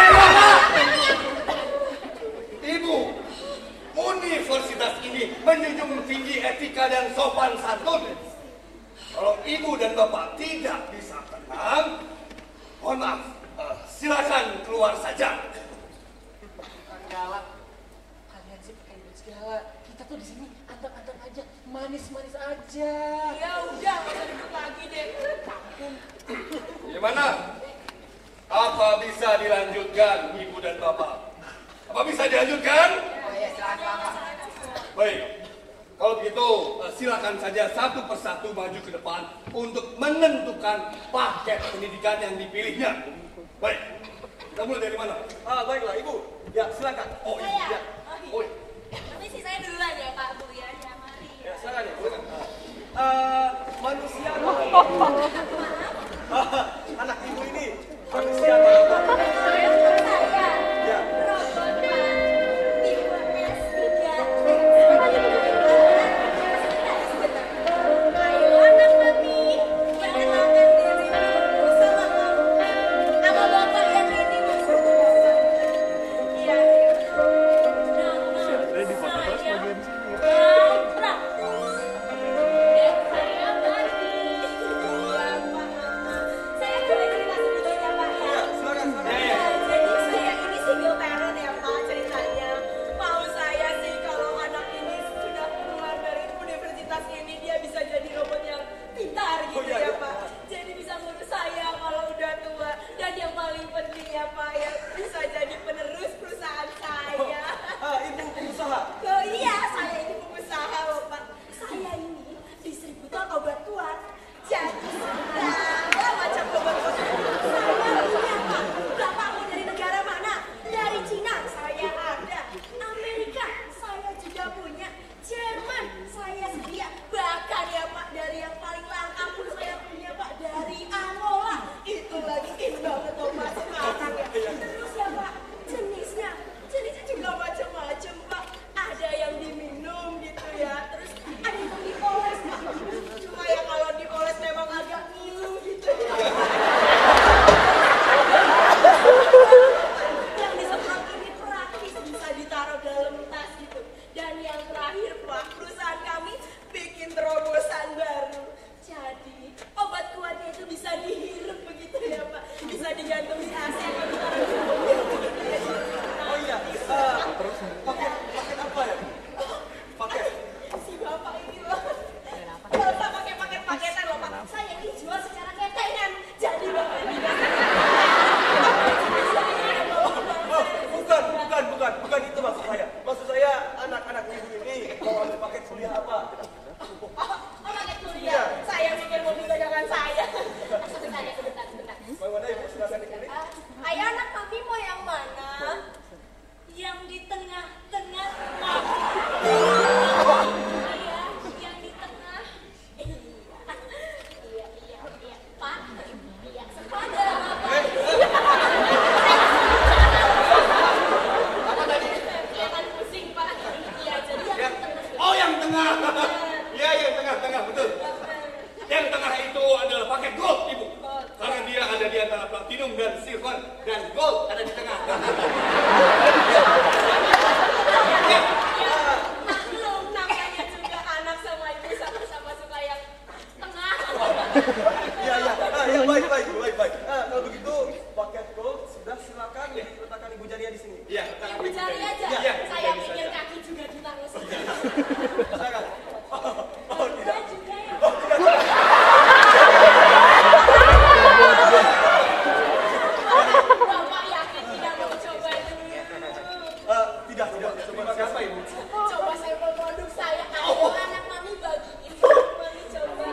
Ibu, universitas ini menjunjung tinggi etika dan sopan santun. Kalau ibu dan bapak tidak bisa tenang, mohon maaf, silakan keluar saja. Galak. Kalian sih pakai duit segala. Kita tuh di sini anteng-anteng aja, manis-manis aja. Ya udah, nggak usah ribut lagi deh. Gimana? Apa bisa dilanjutkan, ibu dan bapak? Apa bisa dilanjutkan? Oh iya, silakan, Pak. Baik. Kalau begitu, silakan saja satu persatu maju ke depan untuk menentukan paket pendidikan yang dipilihnya. Baik. Kita mulai dari mana? Baiklah Ibu. Ya, silakan. Oh Saya? iya. Oh iya. Tapi sih saya duluan ya Pak Bu ya, mari. Ya, silakan ya. Silakan. Manusia anak Ibu ini manusia apa? Saya. Ya. Robot tipe S3. Ayo anak mami, perkenalkan dirimu sama kamu. Sama bapak yang ini maksudnya. Iya. Nama saya Laura. Dan saya Barbie. Bapak, saya boleh cerita ya Pak ya bisa jadi penerus perusahaan saya. Ibu pengusaha. Oh iya, saya ini pengusaha loh Pak. Saya ini distributor obat kuat. Jadi segala macam obat kuat saya punya Pak. Bapak mau dari negara mana? Dari Cina saya ada, Amerika saya juga punya, Jerman saya sedia, bahkan ya Pak dari yang paling langka pun saya punya Pak, dari Angola itu lagi in banget obat sekarang ya. Terus ya Pak jenisnya juga macam-macam Pak, ada yang diminum gitu ya, terus ada yang dioles Pak, cuma ya kalau dioles memang agak ngilu gitu ya. Yang disemprot ini praktis bisa ditaruh dalam tas gitu. Dan yang terakhir Pak, perusahaan kami bikin terobosan baru. Jadi obat kuatnya itu bisa dihirup begitu ya Pak, bisa digantung di AC atau ditaruh di mobil begitu ya. Oh iya, paket apa ya? Paket. Si Bapak ini loh. Kalau tak pakai paketan loh Pak, saya ini jual secara ketengan. Jadi Bapak ini Bukan itu maksud saya. Maksud saya anak-anak ibu ini mau ambil paket kuliah apa? paket kuliah. Saya pikir mau bisa jangan saya. Sebentar. Mau mana ibu silakan dipilih. Ayo anak mami mau yang mana? Yang di tengah-tengah. Iya, yang di tengah. Iya. Pak. Iya, sepada. Apa tadi? Iya kan pusing Pak. Iya, jadi yang di tengah. Oh, yang tengah. Iya, yang tengah, betul. Yang tengah itu adalah paket gold, Ibu. Karena dia ada di antara platinum dan silver, dan gold ada di tengah. Maklum, namanya juga anak sama ibu sama-sama suka yang tengah. Iya, baik. Kalau begitu paket gold sudah silakan diletakkan Ibu Jaria di sini. Iya, Ibu cari aja. Iya, Saya pikir kaki juga ditaruh sini. Silakan. Saya juga ya. Bapak yakin tidak mau coba dulu? Tidak. Terima kasih Ibu. Coba saya mau produk saya. Ayo anak mami bagiin. Mami coba.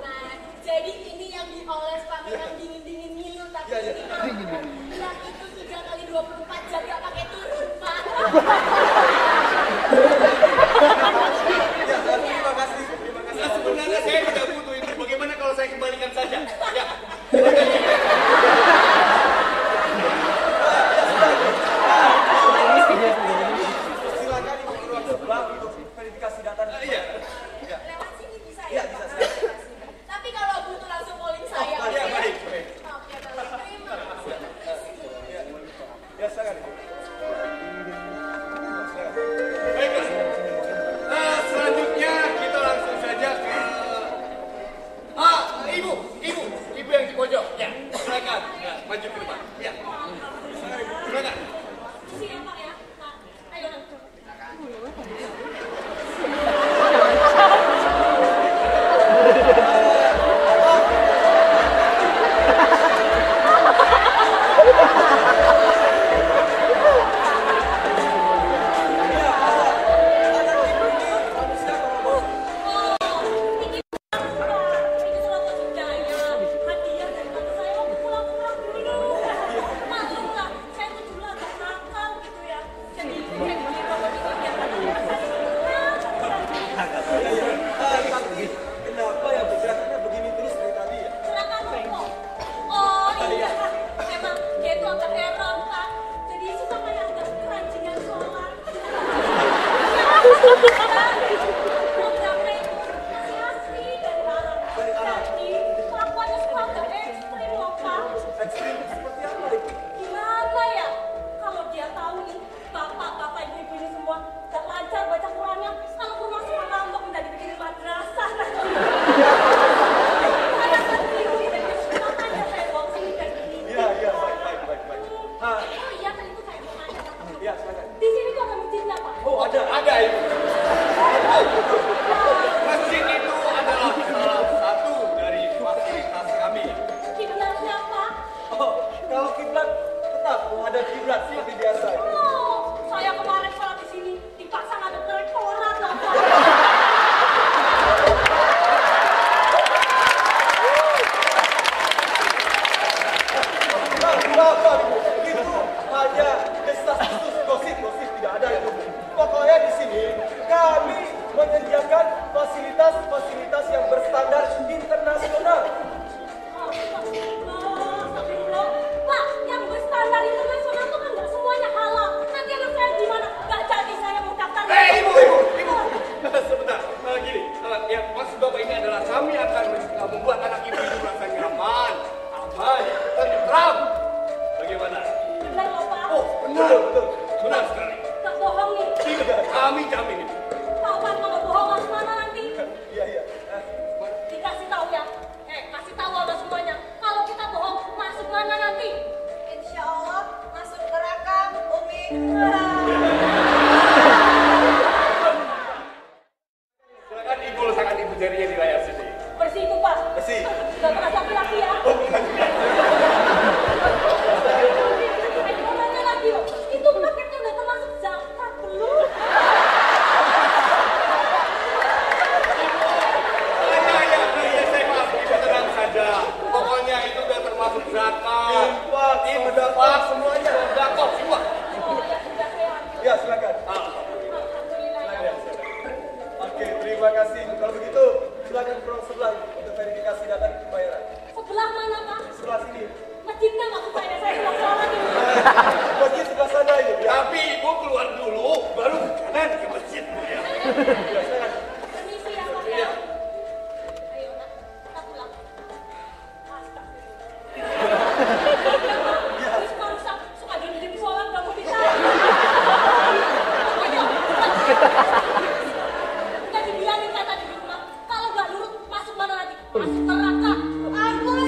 Nah, jadi ini yang dioles Pak, yang dingin ngilu tapi ini aman. Yang itu 3x24 jam gak pakai turun Pak. Terima kasih. Nah, sebenarnya saya tidak butuh itu. Bagaimana kalau saya kembalikan saja? Ya. Silakan Ibu keluar sebelah untuk verifikasi data. Iya. Lewat sini bisa Iya, ya? bisa. Tapi kalau butuh langsung calling saya. Iya, oke? baik. Oke, terima kasih. Ya, silakan Ibu. Baiklah. Selanjutnya kita langsung saja ke ibu yang di pojok. Ya, silakan. Ya, maju ke depan. Ya. Silakan. Sini ya Pak ya. Nah, ayo langsung. Oh, ini Pak, ini selama budaya. ada kiblat seperti biasa. Oh, saya kemarin sholat di sini dipaksa ngadep ke rektorat loh, Pak. Bapak, itu hanya desas-desus gosip-gosip, tidak ada itu. Pokoknya di sini kami menyediakan fasilitas-fasilitas yang berstandar internasional. Pak, yang berstandar internasional itu kan nggak semuanya halal. Nanti anak saya gimana? Nggak jadi saya mau daftar. Ibu. Sebentar, gini, ya maksud Bapak ini adalah kami akan membuat anak ibu itu merasa nyaman, aman, tentram. Bagaimana? Benar loh, Pak. Oh, betul. Benar sekali. Nggak bohong nih. Tidak, kami jamin itu. Kapan kalau bohong harus mana nanti? Iya. Dikasih tahu ya. Kasih tahu ada semuanya. Kalau kita bohong, masuk mana nanti? Insya Allah masuk neraka, Umi. Silakan ibu letakkan ibu jarinya di layar sini. Bersih itu, Pak. Bersih. Nggak pernah laki-laki ya. Mau nanya lagi loh. Itu paketnya udah termasuk zakat belum? Iya, saya maaf, ibu tenang saja. Pokoknya itu udah termasuk zakat. Infak, semuanya. Zakat semua. Oh, ya sudah saya ambil. Ya, silakan. Alhamdulillah ya. Oke, terima kasih. Kalau begitu, silakan ke ruang sebelah untuk verifikasi data dan pembayaran. Sebelah mana, Pak? Sebelah sini. Masjidnya maksud saya mau sholat ini. Masjid sebelah sana ini. Ya. Tapi ibu keluar dulu, baru ke kanan ke masjid, Bu, ya. Permisi ya, Pak ya. Ayo, nak. Kita pulang. Astagfirullah. Terus barusan suka diri sholat kamu bisa. Kita dibilangin kata di rumah. Kalau nggak nurut, masuk mana lagi? Masuk neraka. Ampun.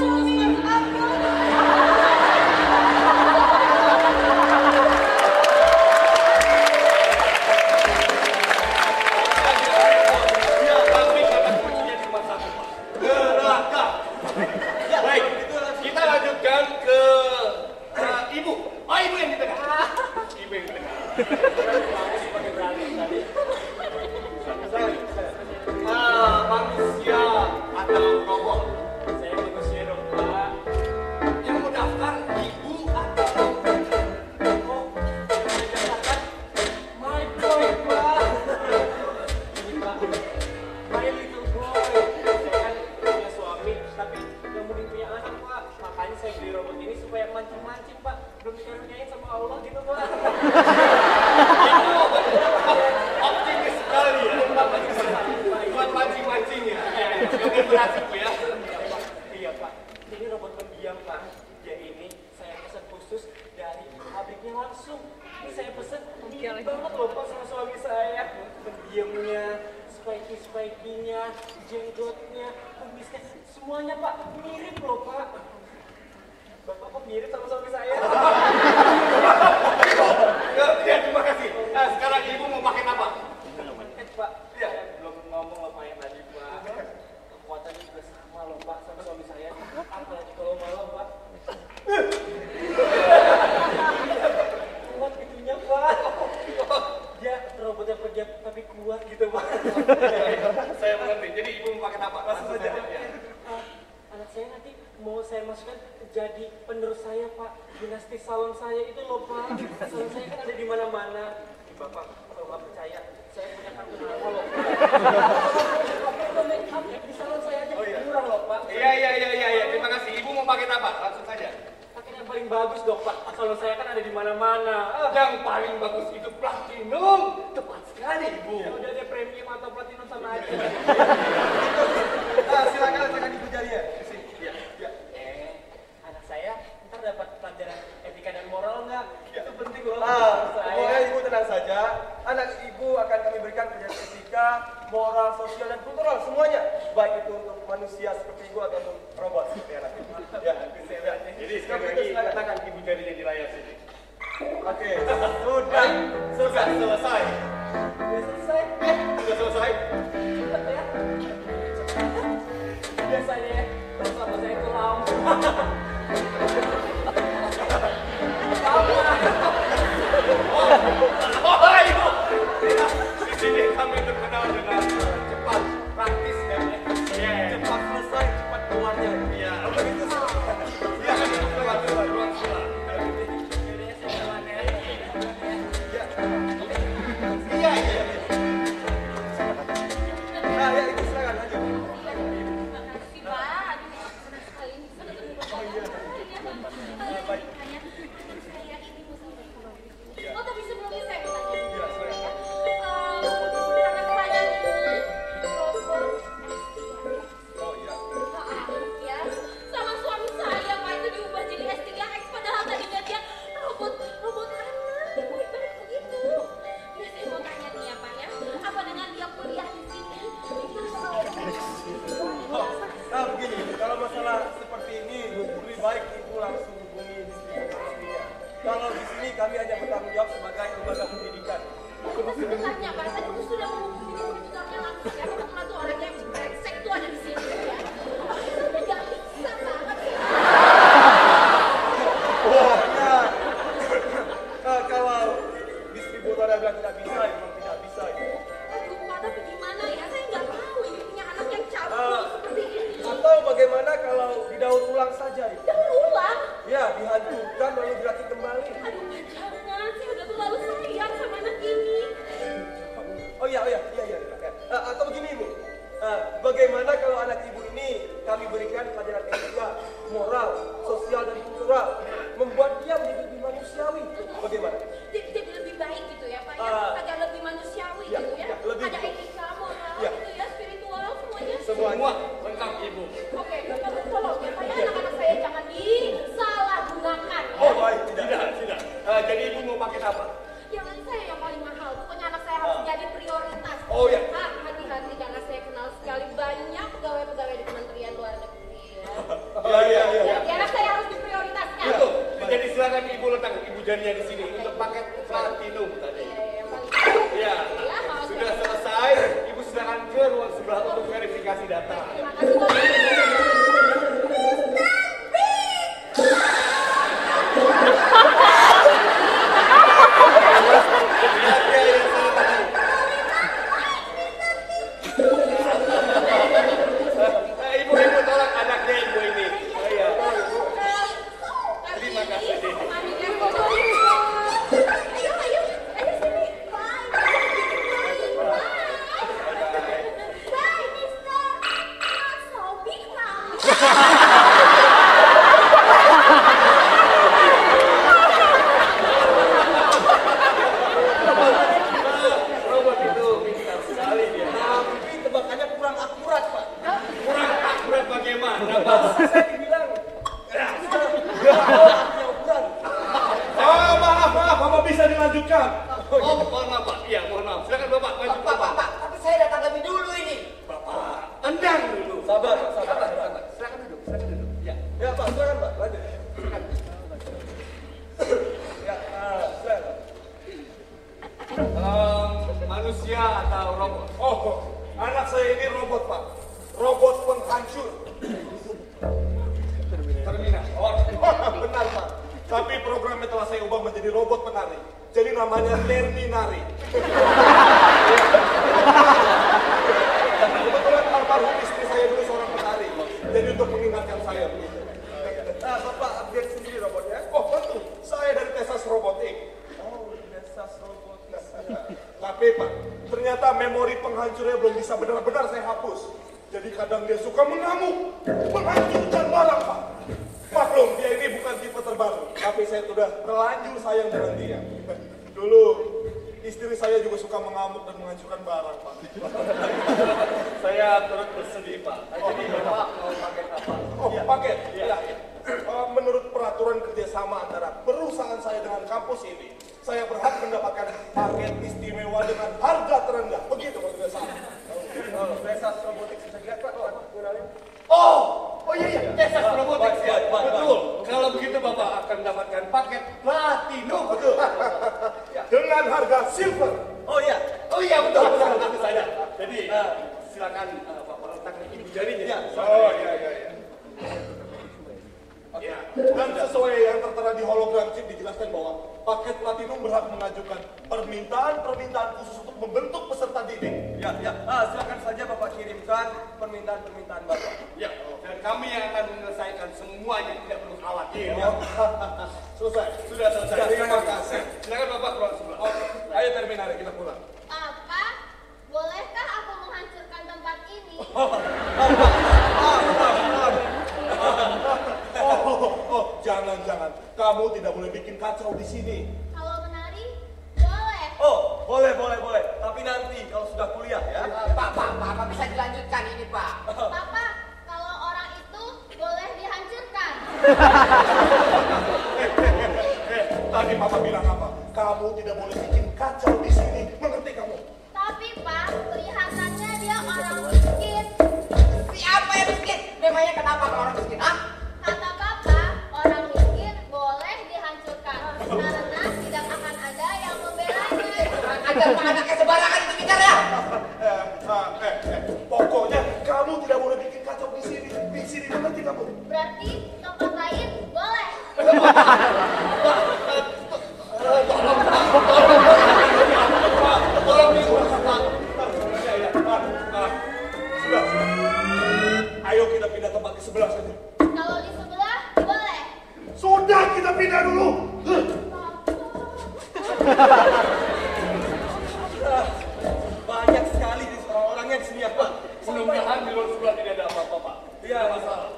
Ya, tapi kata kuncinya cuma satu, Pak. Neraka. Baik, kita lanjutkan ke ibu. Oh, ibu yang di tengah. Ibu yang di tengah. Manusia atau robot? Saya manusia dong, Pak. Yang mau daftar ibu atau Oh, yang dikatakan my boy, Pak. Ini, Pak. My little boy. Saya kan punya suami, tapi yang mending punya anak, Pak. Makanya saya beli robot ini supaya mancing-mancing, Pak. Belum dikaruniain sama Allah gitu, Pak. optimis sekali ya? Buat mancing-mancingnya. Oke, berhasil, Bu, ya. Iya, Pak. Ini robot pendiam, Pak. Dia ini saya pesan khusus dari pabriknya langsung. Ini saya pesan pendiam banget loh, Pak, sama suami saya. Pendiamnya, spiky-spiky-nya, jenggotnya, kumisnya, semuanya, Pak, mirip loh, Pak. Bapak kok mirip sama suami saya? Ya, terima kasih. Nah, sekarang ibu mau pakai apa? Pak, saya belum ngomong loh, Pak, yang tadi, Pak. Kekuatannya juga sama loh, Pak, sama suami saya. Apalagi kalau malam, Pak. Kuat gitunya, Pak. Dia robot yang pendiam tapi kuat gitu, Pak. Saya mengerti. Jadi ibu mau pakai apa? Langsung saja. Anak saya nanti mau saya masukkan jadi penerus saya, Pak. Dinasti salon saya itu loh, Pak. Salon saya kan ada di mana-mana. Bapak, kalau nggak percaya, saya punya kartu nama loh, Pak. Make up di salon saya aja murah loh, Pak. Iya. Terima kasih. Ibu mau pakai apa? Langsung saja. Pakai yang paling bagus dong, Pak. Salon saya kan ada di mana-mana. Yang paling bagus itu platinum. Tepat sekali, Ibu. Ya udah deh, premium atau platinum sama aja. Silakan letakkan ibu jarinya. Sini. Ya. Anak saya ntar dapat pelajaran etika dan moral nggak? Itu penting loh. Pokoknya ibu tenang saja. Anak ibu akan kami berikan pelajaran etika, moral, sosial, dan kultural semuanya. Baik itu untuk manusia seperti ibu ataupun robot seperti anak ibu. Ya. Jadi sekali lagi letakkan ibu jarinya di layar sini. Oke, sudah Sudah selesai. Udah selesai. Sudah selesai. Cepet ya. ulang saja. Daur ulang? Ya, dihancurkan lalu dirakit kembali. Aduh, Pak, jangan. Saya udah terlalu sayang sama anak ini. Oh iya. Atau begini Ibu, bagaimana kalau anak Ibu ini kami berikan pelajaran etika, moral, sosial dan kultural, membuat dia menjadi lebih manusiawi. Bagaimana? Jadi lebih baik gitu ya, Pak ya? Agak lebih manusiawi ya, gitu ya? ya, lebih Ada baik. etika, moral Ya. gitu ya, spiritual semuanya. Semua lengkap Ibu. Oke, Bapak tolong ya, Pak ya, anak-anak saya jangan disalahgunakan. Ya. Oh baik, tidak. Tidak. Jadi Ibu mau pakai apa? Jangan saya yang paling mahal, pokoknya anak saya harus jadi prioritas. Oh, ya. Pak, hati-hati karena saya kenal sekali banyak pegawai-pegawai di Kementerian Luar Negeri ya. Iya. Jadi anak saya harus diprioritaskan. Betul. Jadi silakan Ibu letak Ibu jadinya di sini untuk paket platinum tadi. Yang paling Ya, ya, maaf. sudah selesai. Ibu silakan ke ruang sebelah untuk verifikasi data. Terima kasih, Bapak. Ibu tolong anaknya Ibu ini. Iya. Terima kasih. Mami, ayo sini. Bye, Mister. Not so big now. Robot itu pintar sekali dia. Tapi tebakannya kurang akurat Pak. Kurang akurat bagaimana, Pak? Saya dibilang artinya ukuran. Maaf, Bapak bisa dilanjutkan. Oh, mohon maaf, Pak. Iya, mohon maaf. Silakan Bapak lanjut, Bapak. Pak, tapi saya datang lebih dulu ini. Bapak, endang dulu. Sabar. Silakan duduk. Ya. Ya Pak, silakan Pak, lanjut. Ya, silakan Pak. Manusia atau robot? Oh, anak saya ini robot, Pak. Robot penghancur. Terminator. Benar, Pak. Tapi programnya telah saya ubah menjadi robot penari. Jadi namanya Terminari. Kebetulan almarhum istri saya dulu seorang penari. Jadi untuk mengingatkan saya begitu. Bapak update sendiri robotnya? Oh, tentu. Saya dari Tesas Robotik. Oh, Tesas Robotik. Tapi Pak, ternyata memori penghancurnya belum bisa benar-benar saya hapus. Jadi kadang dia suka mengamuk, menghancurkan barang, Pak. Maklum, dia ini bukan tipe terbaru. Tapi saya sudah terlanjur sayang dengan dia. Dulu, istri saya juga suka mengamuk dan menghancurkan barang, Pak. Saya turut bersedih, Pak. Jadi Bapak mau paket apa? Oh, paket? Ya. Menurut peraturan kerjasama antara perusahaan saya dengan kampus ini, saya berhak mendapatkan paket istimewa dengan harga terendah. Begitu kalau tidak salah. Tesas Robotik bisa dilihat Pak, kenalin. Oh iya, Tesas Robotics ya. Baik. Betul. Kalau begitu Bapak akan mendapatkan paket platinum. Betul. Dengan harga silver. Oh iya. Oh iya, betul. Tentu saja. Jadi silakan Bapak letakkan Ibu jarinya. Ya. Oh iya. Ya. Dan sesuai yang tertera di hologram chip dijelaskan bahwa paket platinum berhak mengajukan permintaan khusus untuk membentuk peserta didik. Ya. Silakan saja Bapak kirimkan permintaan Bapak. Ya, dan kami yang akan menyelesaikan semuanya, tidak perlu khawatir. Ya. Selesai. Sudah selesai. Terima kasih. Silakan Bapak keluar sebelah. Ayo Terminari, kita pulang. Papa, bolehkah aku menghancurkan tempat ini? Jangan. Kamu tidak boleh bikin kacau di sini. Kalau menari, boleh. Oh, boleh. Tapi nanti kalau sudah kuliah ya. Pak, bisa dilanjutkan ini, Pak. Papa, kalau orang itu boleh dihancurkan. Tadi Papa bilang apa? Kamu tidak boleh bikin kacau di sini. Mengerti kamu? Tapi Pak, kelihatannya dia orang miskin. Siapa yang miskin? Memangnya kenapa kalau orang miskin? Hah? Kata Papa, orang miskin boleh dihancurkan karena tidak akan ada yang membelanya. Ajar Pak anaknya sembarangan itu bicara ya. Pokoknya kamu tidak boleh bikin kacau di sini. Di sini mengerti kamu? Berarti tempat lain boleh. Sudah. Ayo kita pindah tempat di sebelah saja. Kalau di sebelah kita pindah dulu. Banyak sekali di orang-orangnya di sini ya Pak. Mudah-mudahan di luar sebelah tidak ada apa-apa, Pak. Iya, Tidak masalah.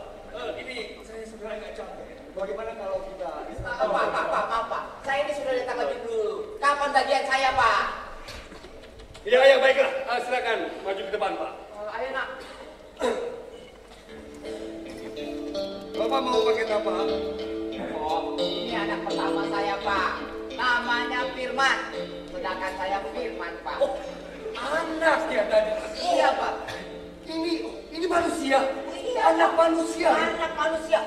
Ini saya sebenarnya nggak capek. Bagaimana kalau kita Pak. Saya ini sudah datang lebih dulu. Kapan bagian saya, Pak? Ya, baiklah. Silakan maju ke depan, Pak. Ayo, nak. Bapak mau paket apa? Oh, ini anak pertama saya, Pak. Namanya Firman. Sedangkan saya Firman, Pak. Oh, anak ya tadi. Iya, Pak. Ini manusia. Iya, Anak Pak. manusia. Anak manusia.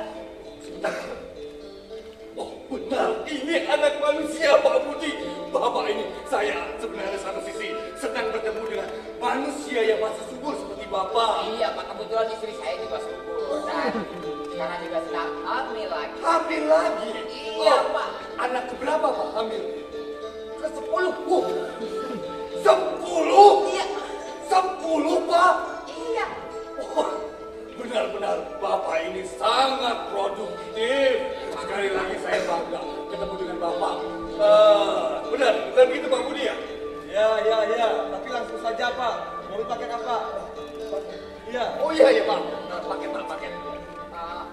Oh, benar. Ini anak manusia, Pak Budi. Bapak ini, saya sebenarnya satu sisi sedang bertemu dengan manusia yang masih subur seperti Bapak. Iya, Pak. Kebetulan istri saya juga subur. Dan sekarang juga sedang hamil lagi. Hamil lagi? Iya, Pak. Anak keberapa, Pak, hamil? Ke-10. 10? Iya. 10, Pak? Iya. Oh, benar-benar Bapak ini sangat produktif. Sekali lagi saya bangga ketemu dengan Bapak. Benar gitu Pak Budi ya? Ya. Tapi langsung saja Pak. Mau pakai apa? Iya. Oh iya Pak. Paket.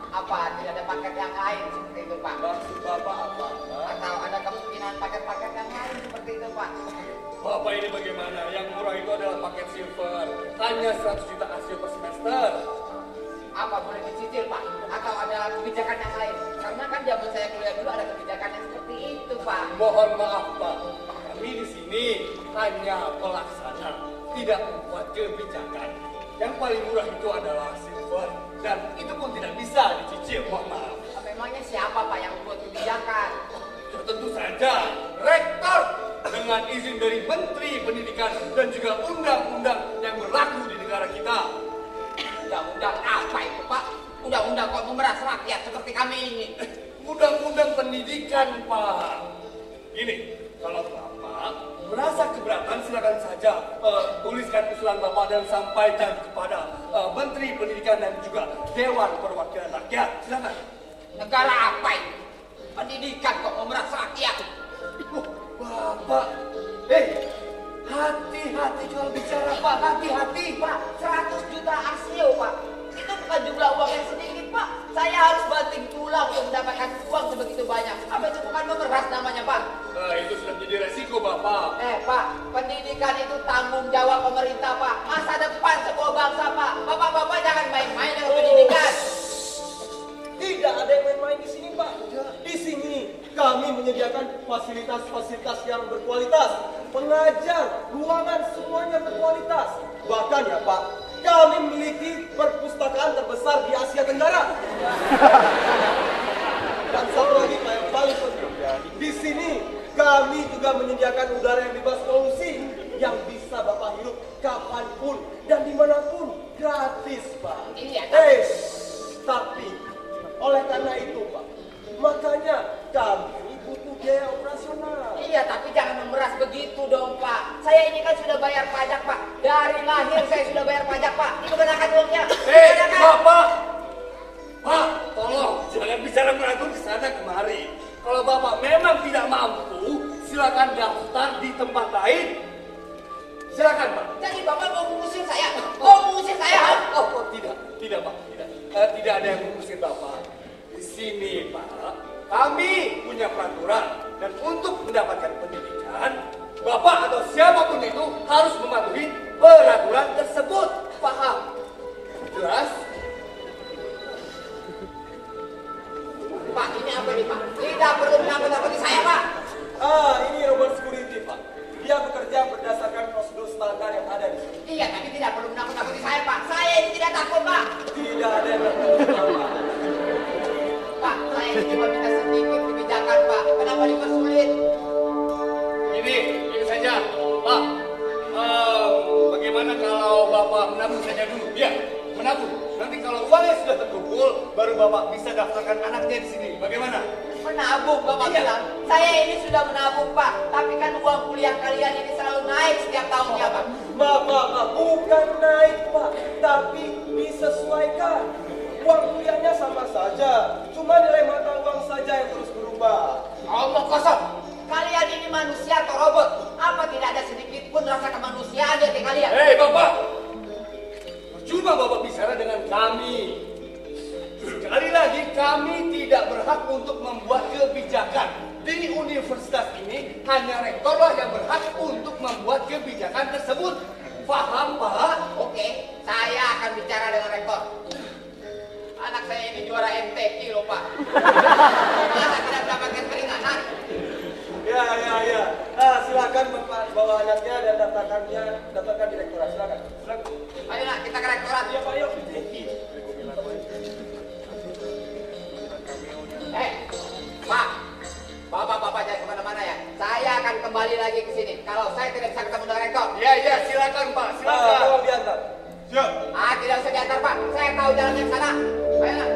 Apa? Tidak ada paket yang lain seperti itu, Pak? Maksud Bapak apa? Atau ada kemungkinan paket-paket yang lain seperti itu, Pak? Bapak ini bagaimana? Yang murah itu adalah paket silver. Hanya 100 juta ASIO per semester. Apa boleh dicicil, Pak? Atau ada kebijakan yang lain? Karena kan zaman saya kuliah dulu ada kebijakan yang seperti itu, Pak. Mohon maaf Pak. Kami di sini hanya pelaksana, tidak membuat kebijakan. Yang paling murah itu adalah silver. Dan itu pun tidak bisa dicicil, mohon maaf. Memangnya siapa, Pak, yang membuat kebijakan? Ya, tentu saja rektor dengan izin dari Menteri Pendidikan dan juga undang-undang yang berlaku di negara kita. Undang-undang apa itu, Pak? Undang-undang kok memeras rakyat seperti kami ini. Undang-undang pendidikan, Pak. Gini, kalau Bapak merasa keberatan, silakan saja tuliskan usulan Bapak dan sampaikan kepada Menteri Pendidikan dan juga Dewan Perwakilan Rakyat. Silakan. Negara apa itu? Pendidikan kok memeras rakyat? Bapak, hati-hati kalau bicara Pak, hati-hati. Pak, 100 juta ASIO, Pak. Itu bukan jumlah uang yang sedikit, Pak. Saya harus banting tulang untuk mendapatkan uang sebegitu banyak. Apa itu bukan memeras namanya, Pak? Itu sudah menjadi resiko Bapak. Pak, pendidikan itu tanggung jawab pemerintah, Pak. Masa depan sebuah bangsa, Pak. Bapak-bapak jangan main-main dengan pendidikan. Tidak ada yang main-main di sini Pak. Di sini kami menyediakan fasilitas-fasilitas yang berkualitas. Pengajar, ruangan semuanya berkualitas. Bahkan ya Pak, kami memiliki perpustakaan terbesar di Asia Tenggara. Dan satu lagi Pak yang paling penting, di sini kami juga menyediakan udara yang bebas polusi yang bisa Bapak hirup kapanpun dan dimanapun gratis Pak. Iya, Tapi oleh karena itu Pak, makanya kami butuh biaya operasional. Iya, tapi jangan memeras begitu dong, Pak. Saya ini kan sudah bayar pajak, Pak. Dari lahir saya sudah bayar pajak, Pak. Digunakan uangnya. Bapak! Pak, tolong jangan bicara meragukan ke sana kemari. Kalau Bapak memang tidak mampu, silakan daftar di tempat lain. Silakan, Pak. Jadi Bapak mau mengusir saya? Tidak, Pak, tidak. Tidak ada yang mengusir Bapak. Di sini, Pak, kami punya peraturan dan untuk mendapatkan pendidikan, Bapak atau siapapun itu harus mematuhi peraturan tersebut. Paham? Jelas? Pak, ini apa nih, Pak? Tidak perlu menakut-nakuti saya, Pak. Ini robot security Pak. Dia bekerja berdasarkan prosedur standar yang ada di sini. Iya, tapi tidak perlu menakut-nakuti saya, Pak. Saya ini tidak takut, Pak. Tidak ada yang takut Pak. Pak, saya ini cuma minta sedikit kebijakan, Pak. Kenapa dipersulit? Ini saja, Pak. Bagaimana kalau Bapak menabung saja dulu? Ya, menabung. Nanti kalau uangnya sudah terkumpul, baru Bapak bisa daftarkan anaknya di sini. Bagaimana? Menabung, Bapak bilang. Saya ini sudah menabung, Pak. Tapi kan uang kuliah kalian ini selalu naik setiap tahunnya, Pak. Bapak, bukan naik Pak, tapi disesuaikan. Uang kuliahnya sama saja, cuma nilai mata uang saja yang terus berubah. untuk membuat kebijakan. Di universitas ini hanya rektorlah yang berhak untuk membuat kebijakan tersebut. Paham, Pak? Oke, saya akan bicara dengan rektor. Anak saya ini juara MTQ loh, Pak. Masa tidak mendapatkan keringanan? Ya. Silakan Bapak bawa anaknya dan daftarkan di rektorat. Silakan. Ayo nak, kita ke rektorat. Iya Pak, yuk. Pak, Bapak jangan kemana-mana ya. Saya akan kembali lagi ke sini. Kalau saya tidak bisa ketemu dengan rektor. Ya, silakan Pak, silakan. Tolong diantar. Siap. Tidak usah diantar, Pak. Saya tahu jalannya ke sana. Ayo nak.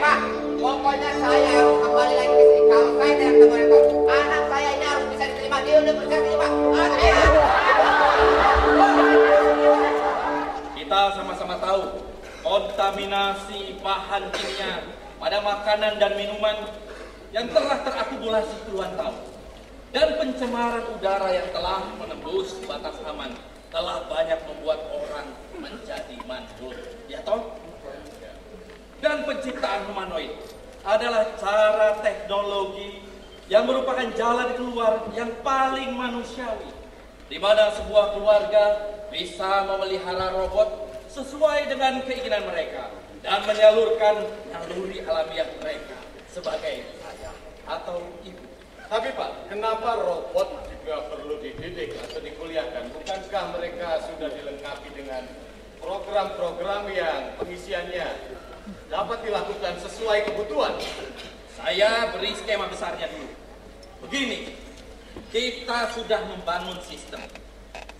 Pak, pokoknya saya harus kembali lagi ke sini. Kalau saya tidak ketemu rektor, anak saya ini harus bisa diterima di universitas ini, Pak. Kita sama-sama tahu kontaminasi bahan kimia pada makanan dan minuman yang telah terakumulasi puluhan tahun dan pencemaran udara yang telah menembus batas aman telah banyak membuat orang menjadi mandul, ya toh? Dan penciptaan humanoid adalah cara teknologi yang merupakan jalan keluar yang paling manusiawi, di mana sebuah keluarga bisa memelihara robot sesuai dengan keinginan mereka dan menyalurkan naluri alamiah mereka sebagai ayah atau ibu. Tapi Pak, kenapa robot juga perlu dididik atau dikuliahkan? Bukankah mereka sudah dilengkapi dengan program-program yang pengisiannya dapat dilakukan sesuai kebutuhan? Saya beri skema besarnya dulu. Begini, kita sudah membangun sistem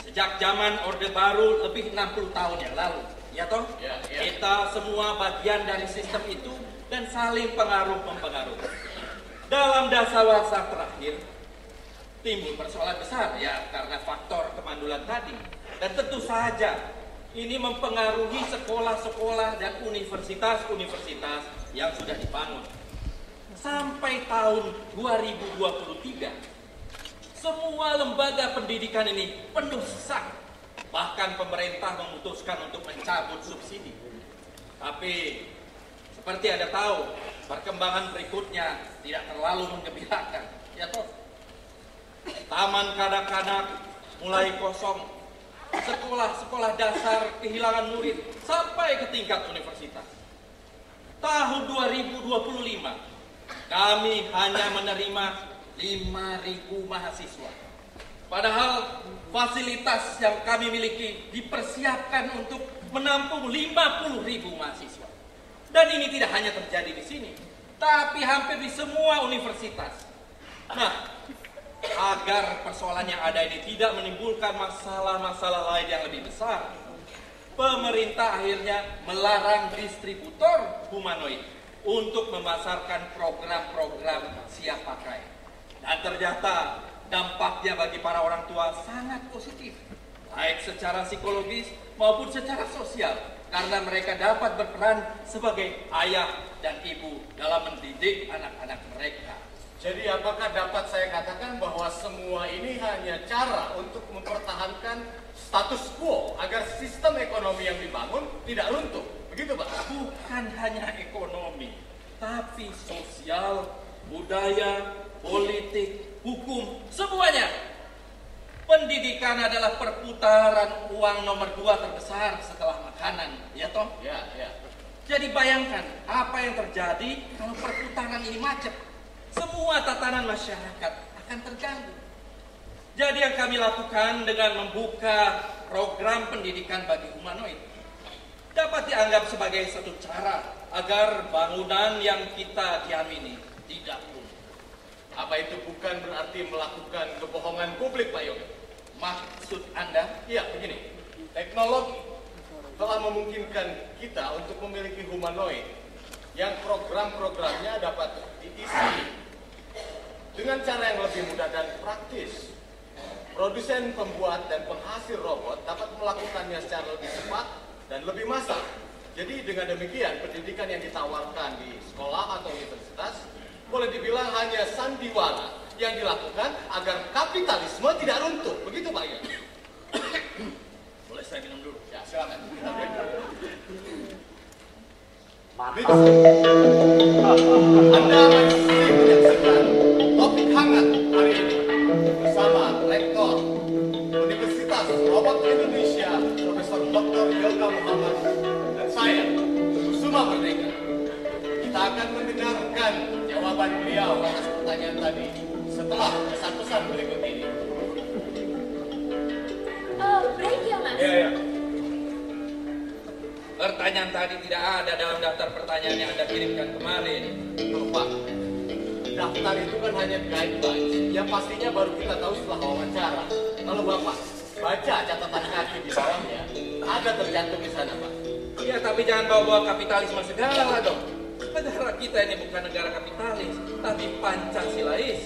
sejak zaman Orde Baru lebih 60 tahun yang lalu, ya toh? Ya. Kita semua bagian dari sistem itu dan saling pengaruh-mempengaruh. Dalam dasawarsa terakhir, timbul persoalan besar ya karena faktor kemandulan tadi. Dan tentu saja ini mempengaruhi sekolah-sekolah dan universitas-universitas yang sudah dibangun. Sampai tahun 2023, semua lembaga pendidikan ini penuh sesak. Bahkan pemerintah memutuskan untuk mencabut subsidi. Tapi seperti Anda tahu, perkembangan berikutnya tidak terlalu menggembirakan, ya toh? Taman kanak-kanak mulai kosong, sekolah-sekolah dasar kehilangan murid sampai ke tingkat universitas. Tahun 2025, kami hanya menerima 5.000 mahasiswa. Padahal fasilitas yang kami miliki dipersiapkan untuk menampung 50.000 mahasiswa. Dan ini tidak hanya terjadi di sini, tapi hampir di semua universitas. Nah, agar persoalan yang ada ini tidak menimbulkan masalah-masalah lain yang lebih besar, pemerintah akhirnya melarang distributor humanoid untuk memasarkan program-program siap pakai. Dan ternyata dampaknya bagi para orang tua sangat positif, baik secara psikologis maupun secara sosial, karena mereka dapat berperan sebagai ayah dan ibu dalam mendidik anak-anak mereka. Jadi apakah dapat saya katakan bahwa semua ini hanya cara untuk mempertahankan status quo agar sistem ekonomi yang dibangun tidak runtuh? Begitu Pak? Bukan hanya ekonomi, tapi sosial, budaya, politik, hukum, semuanya. Pendidikan adalah perputaran uang nomor 2 terbesar setelah makanan, ya toh? Ya. Jadi bayangkan apa yang terjadi kalau perputaran ini macet. Semua tatanan masyarakat akan terganggu. Jadi yang kami lakukan dengan membuka program pendidikan bagi humanoid dapat dianggap sebagai satu cara agar bangunan yang kita diamini tidak runtuh. Apa itu bukan berarti melakukan kebohongan publik Pak Yoga? Maksud Anda? Iya, begini. Teknologi telah memungkinkan kita untuk memiliki humanoid yang program-programnya dapat diisi dengan cara yang lebih mudah dan praktis. Produsen, pembuat, dan penghasil robot dapat melakukannya secara lebih cepat dan lebih massal. Jadi dengan demikian, pendidikan yang ditawarkan di sekolah atau universitas boleh dibilang hanya sandiwara yang dilakukan agar kapitalisme tidak runtuh. Begitu Pak Yoga? Boleh saya minum dulu? Ya, silakan. Anda masih menyaksikan Topik Hangat hari ini bersama Rektor Universitas Robot Indonesia Profesor Dr. Yoga Muhammad dan saya, Kusuma Merdeka. Kita akan mendengarkan jawaban beliau atas pertanyaan tadi setelah pesan-pesan berikut ini. Break ya, Mas? Iya. Pertanyaan tadi tidak ada dalam daftar pertanyaan yang Anda kirimkan kemarin. Loh, Pak, daftar itu kan hanya guidelines yang pastinya baru kita tahu setelah wawancara. Kalau Bapak baca catatan kaki di bawahnya, ada tercantum di sana, Pak. Ya, tapi jangan bawa-bawa kapitalisme segala dong. Negara kita ini bukan negara kapitalis, tapi Pancasilais.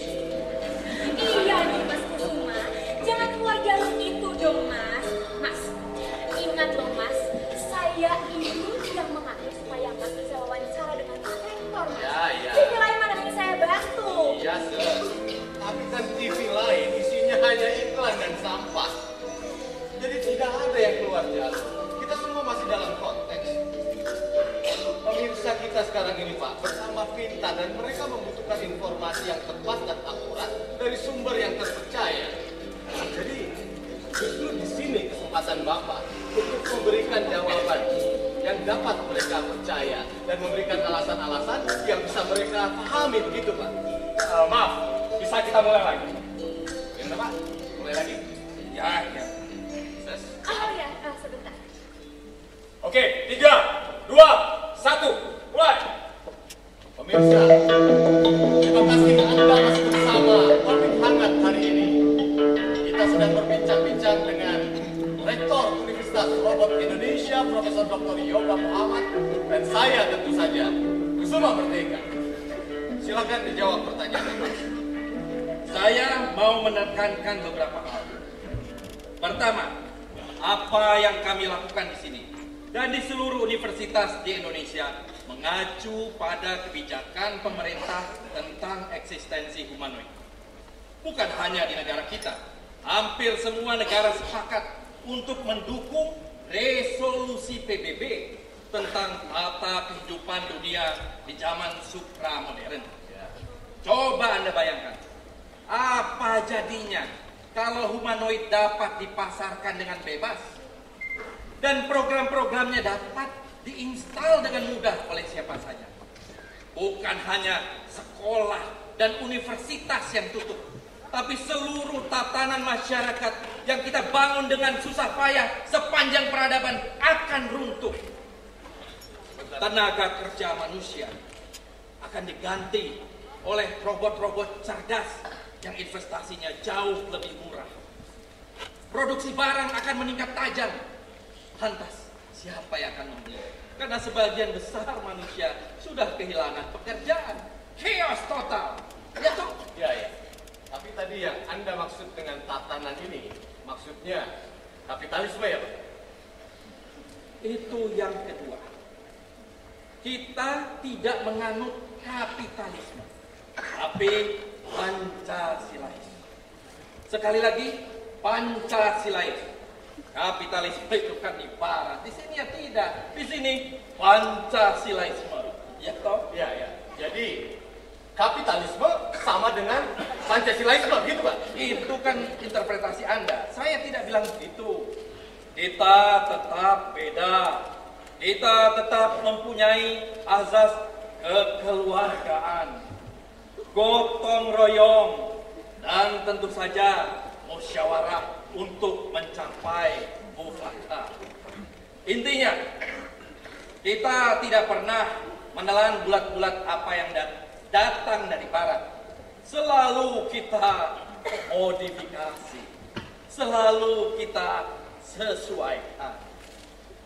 Iya nih, Mas Kusuma. Jangan keluar jalur itu dong, Mas. Mas, ingat loh, Mas. Saya ini yang mengatur supaya Mas bisa wawancara dengan Pak Rektor, Mas. Ya. TV lain mana yang saya bantu? Iya, Sir. Tapi kan TV lain isinya hanya iklan dan sampah. Jadi tidak ada yang keluar jalur. Kita semua masih dalam konteks. Pemirsa kita sekarang ini, Pak, bersama pintar dan mereka membutuhkan informasi yang tepat dan akurat dari sumber yang terpercaya. Jadi justru di sini kesempatan Bapak untuk memberikan jawaban yang dapat mereka percaya dan memberikan alasan-alasan yang bisa mereka pahami, begitu, Pak. Maaf, bisa kita mulai lagi? Gimana, Pak? Mulai lagi? Ya. Oh ya, sebentar. Oke, 3, 2, 1, mulai! Pemirsa, terima kasih Anda masih bersama Topik Hangat hari ini. Kita sedang berbincang-bincang dengan Rektor Universitas Robot Indonesia, Profesor Dr. Yoga Muhammad, dan saya tentu saja, Kusuma Merdeka. Silakan dijawab pertanyaan. Saya mau menekankan beberapa hal. Pertama, apa yang kami lakukan di sini dan di seluruh universitas di Indonesia mengacu pada kebijakan pemerintah tentang eksistensi humanoid. Bukan hanya di negara kita, hampir semua negara sepakat untuk mendukung resolusi PBB tentang tata kehidupan dunia di zaman supramodern. Coba Anda bayangkan, apa jadinya kalau humanoid dapat dipasarkan dengan bebas dan program-programnya dapat diinstal dengan mudah oleh siapa saja. Bukan hanya sekolah dan universitas yang tutup, tapi seluruh tatanan masyarakat yang kita bangun dengan susah payah sepanjang peradaban akan runtuh. Tenaga kerja manusia akan diganti oleh robot-robot cerdas yang investasinya jauh lebih murah. Produksi barang akan meningkat tajam. Lantas, siapa yang akan membeli? Karena sebagian besar manusia sudah kehilangan pekerjaan. Chaos total. Ya toh? Ya. Tapi tadi yang Anda maksud dengan tatanan ini, maksudnya kapitalisme ya, Pak? Itu yang kedua. Kita tidak menganut kapitalisme, tapi Pancasilais. Sekali lagi, Pancasilais. Kapitalisme itu kan di barat, di sini ya tidak. Di sini Pancasilaisme. Ya toh? Ya. Jadi kapitalisme sama dengan Pancasilaisme, gitu, Pak? Itu kan interpretasi Anda. Saya tidak bilang begitu. Kita tetap beda. Kita tetap mempunyai azas kekeluargaan, gotong royong, dan tentu saja musyawarah untuk mencapai mufakat. Intinya, kita tidak pernah menelan bulat-bulat apa yang datang dari barat. Selalu kita modifikasi, selalu kita sesuaikan.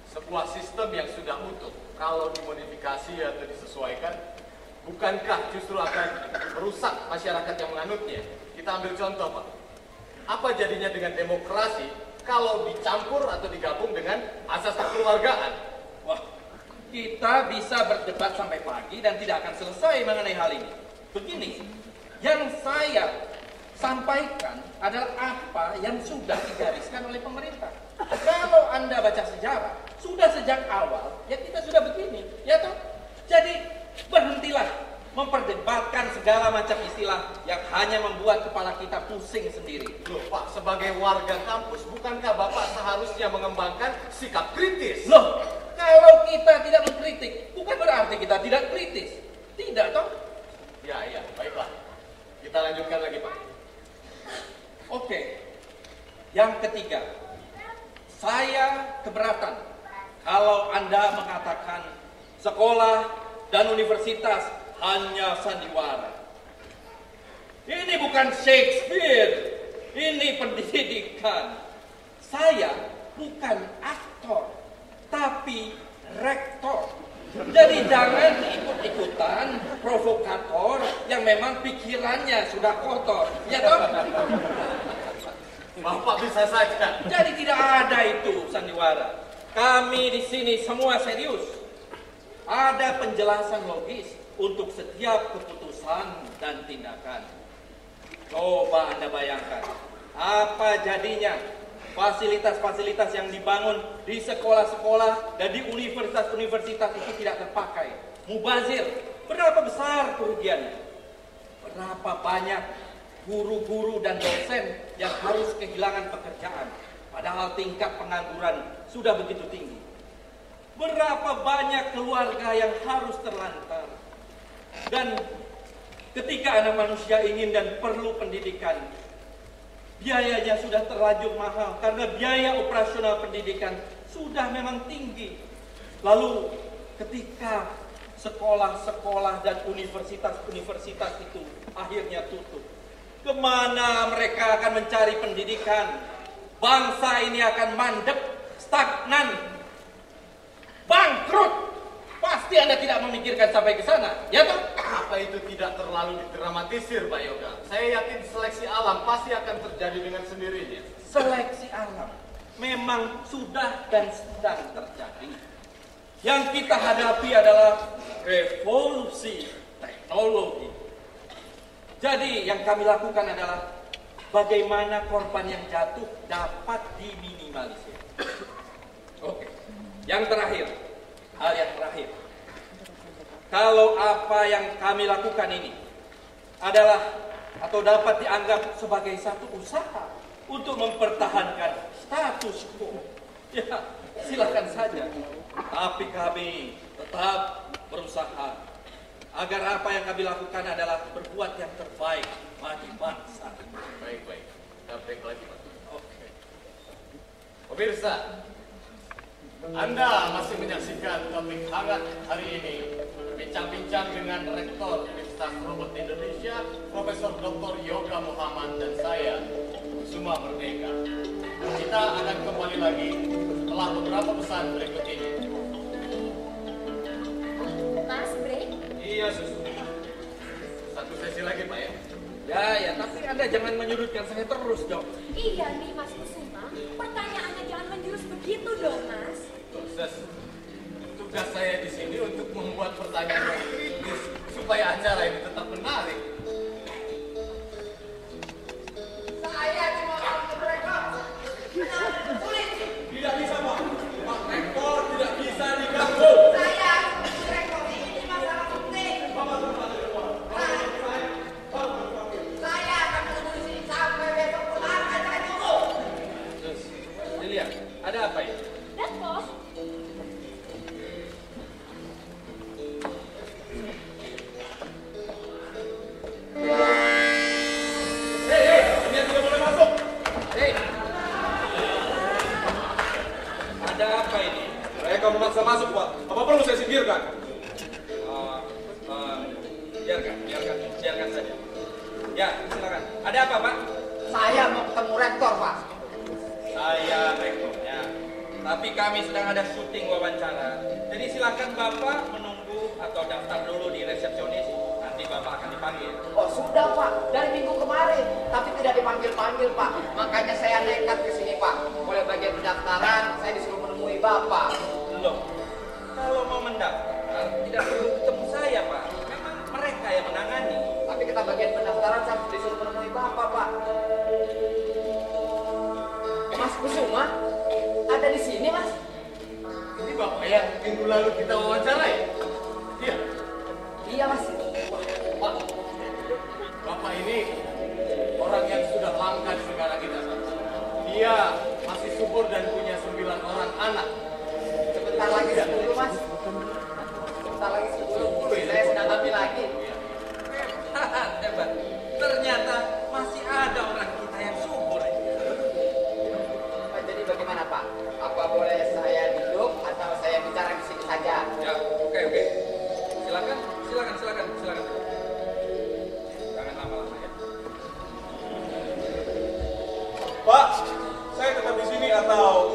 Sebuah sistem yang sudah utuh, kalau dimodifikasi atau disesuaikan, bukankah justru akan merusak masyarakat yang menganutnya? Kita ambil contoh, Pak. Apa jadinya dengan demokrasi kalau dicampur atau digabung dengan asas kekeluargaan? Wah, kita bisa berdebat sampai pagi dan tidak akan selesai mengenai hal ini. Begini, yang saya sampaikan adalah apa yang sudah digariskan oleh pemerintah. Kalau Anda baca sejarah, sudah sejak awal, ya kita sudah begini, ya toh? Jadi berhentilah memperdebatkan segala macam istilah yang hanya membuat kepala kita pusing sendiri. Loh Pak, sebagai warga kampus, bukankah Bapak seharusnya mengembangkan sikap kritis? Loh, kalau kita tidak mengkritik, bukan berarti kita tidak kritis. Tidak, toh? Ya, baiklah. Kita lanjutkan lagi, Pak. Oke. Yang ketiga, saya keberatan kalau Anda mengatakan sekolah dan universitas hanya sandiwara. Ini bukan Shakespeare, ini pendidikan. Saya bukan aktor, tapi rektor. Jadi jangan ikut-ikutan provokator yang memang pikirannya sudah kotor. Ya toh? Bapak bisa saja. Jadi tidak ada itu sandiwara. Kami di sini semua serius. Ada penjelasan logis untuk setiap keputusan dan tindakan. Coba Anda bayangkan, apa jadinya fasilitas-fasilitas yang dibangun di sekolah-sekolah dan di universitas-universitas itu tidak terpakai. Mubazir, berapa besar kerugiannya? Berapa banyak guru-guru dan dosen yang harus kehilangan pekerjaan, padahal tingkat pengangguran sudah begitu tinggi. Berapa banyak keluarga yang harus terlantar. Dan ketika anak manusia ingin dan perlu pendidikan, biayanya sudah terlanjur mahal karena biaya operasional pendidikan sudah memang tinggi. Lalu ketika sekolah-sekolah dan universitas-universitas itu akhirnya tutup, kemana mereka akan mencari pendidikan? Bangsa ini akan mandek, stagnan, bangkrut. Pasti Anda tidak memikirkan sampai ke sana, ya toh? Apa itu tidak terlalu didramatisir, Pak Yoga? Saya yakin seleksi alam pasti akan terjadi dengan sendirinya. Seleksi alam memang sudah dan sedang terjadi. Yang kita hadapi adalah revolusi teknologi. Jadi yang kami lakukan adalah bagaimana korban yang jatuh dapat diminimalisir. Oke. Yang terakhir, hal yang terakhir. Kalau apa yang kami lakukan ini adalah atau dapat dianggap sebagai satu usaha untuk mempertahankan status quo, ya silakan saja. Tapi kami tetap berusaha agar apa yang kami lakukan adalah berbuat yang terbaik bagi bangsa. Baik. Kita break lagi, Pak. Oke. Pemirsa, Anda masih menyaksikan topik hangat hari ini, bincang-bincang dengan Rektor Universitas Robot Indonesia, Profesor Dr. Yoga Muhammad dan saya, Kusuma Merdeka. Kita akan kembali lagi setelah beberapa pesan berikut ini. Mas, break? Iya, Susu. Satu sesi lagi, Pak ya? Ya, tapi Anda jangan menyudutkan saya terus dong. Iya nih Mas Kusuma, pertanyaannya jangan menjurus begitu dong Mas. Proses tugas saya di sini untuk membuat pertanyaan yang kritis supaya acara ini tetap menarik. Saya cuma orang mereka. Sulit. Tidak bisa, Pak. Pak Rektor tidak bisa diganggu. Saya rektor ini masalah penting. Saya akan tunggu di sini sampai besok pulang acara dulu. Terus, dilihat, ada apa ini? Dan bos, Ini tidak boleh masuk. Hei, ada apa ini? Mereka memaksa masuk, Pak. Apa perlu saya singkirkan? Biarkan saja. Ya, silakan. Ada apa, Pak? Saya mau ketemu rektor, Pak. Saya rektornya. Tapi kami sedang ada syuting wawancara. Jadi silakan Bapak menunggu atau daftar dulu di resepsionis. Nanti Bapak akan dipanggil. Oh sudah Pak, dari minggu kemarin, tapi tidak dipanggil-panggil Pak. Makanya saya nekat ke sini Pak. Oleh bagian pendaftaran, saya disuruh menemui Bapak. Loh, kalau mau mendaftar tidak perlu ketemu saya, Pak. Memang mereka yang menangani. Tapi kita bagian pendaftaran, saya disuruh menemui Bapak Pak. Mas Kusuma, ada di sini Mas? Ini Bapak yang minggu lalu kita wawancarai. Iya. Iya mas. Pak, Bapak ini orang yang sudah langka di negara kita. Dia masih subur dan punya 9 orang anak. Sebentar lagi 10 mas. Sebentar lagi 10. Saya sedang ambil lagi. Hebat. Ternyata masih ada orang kita yang subur. Jadi bagaimana Pak? Apa boleh saya duduk atau saya bicara di sini saja? Ya, oke. Silakan. Jangan lama-lama ya. Pak, saya tetap di sini atau...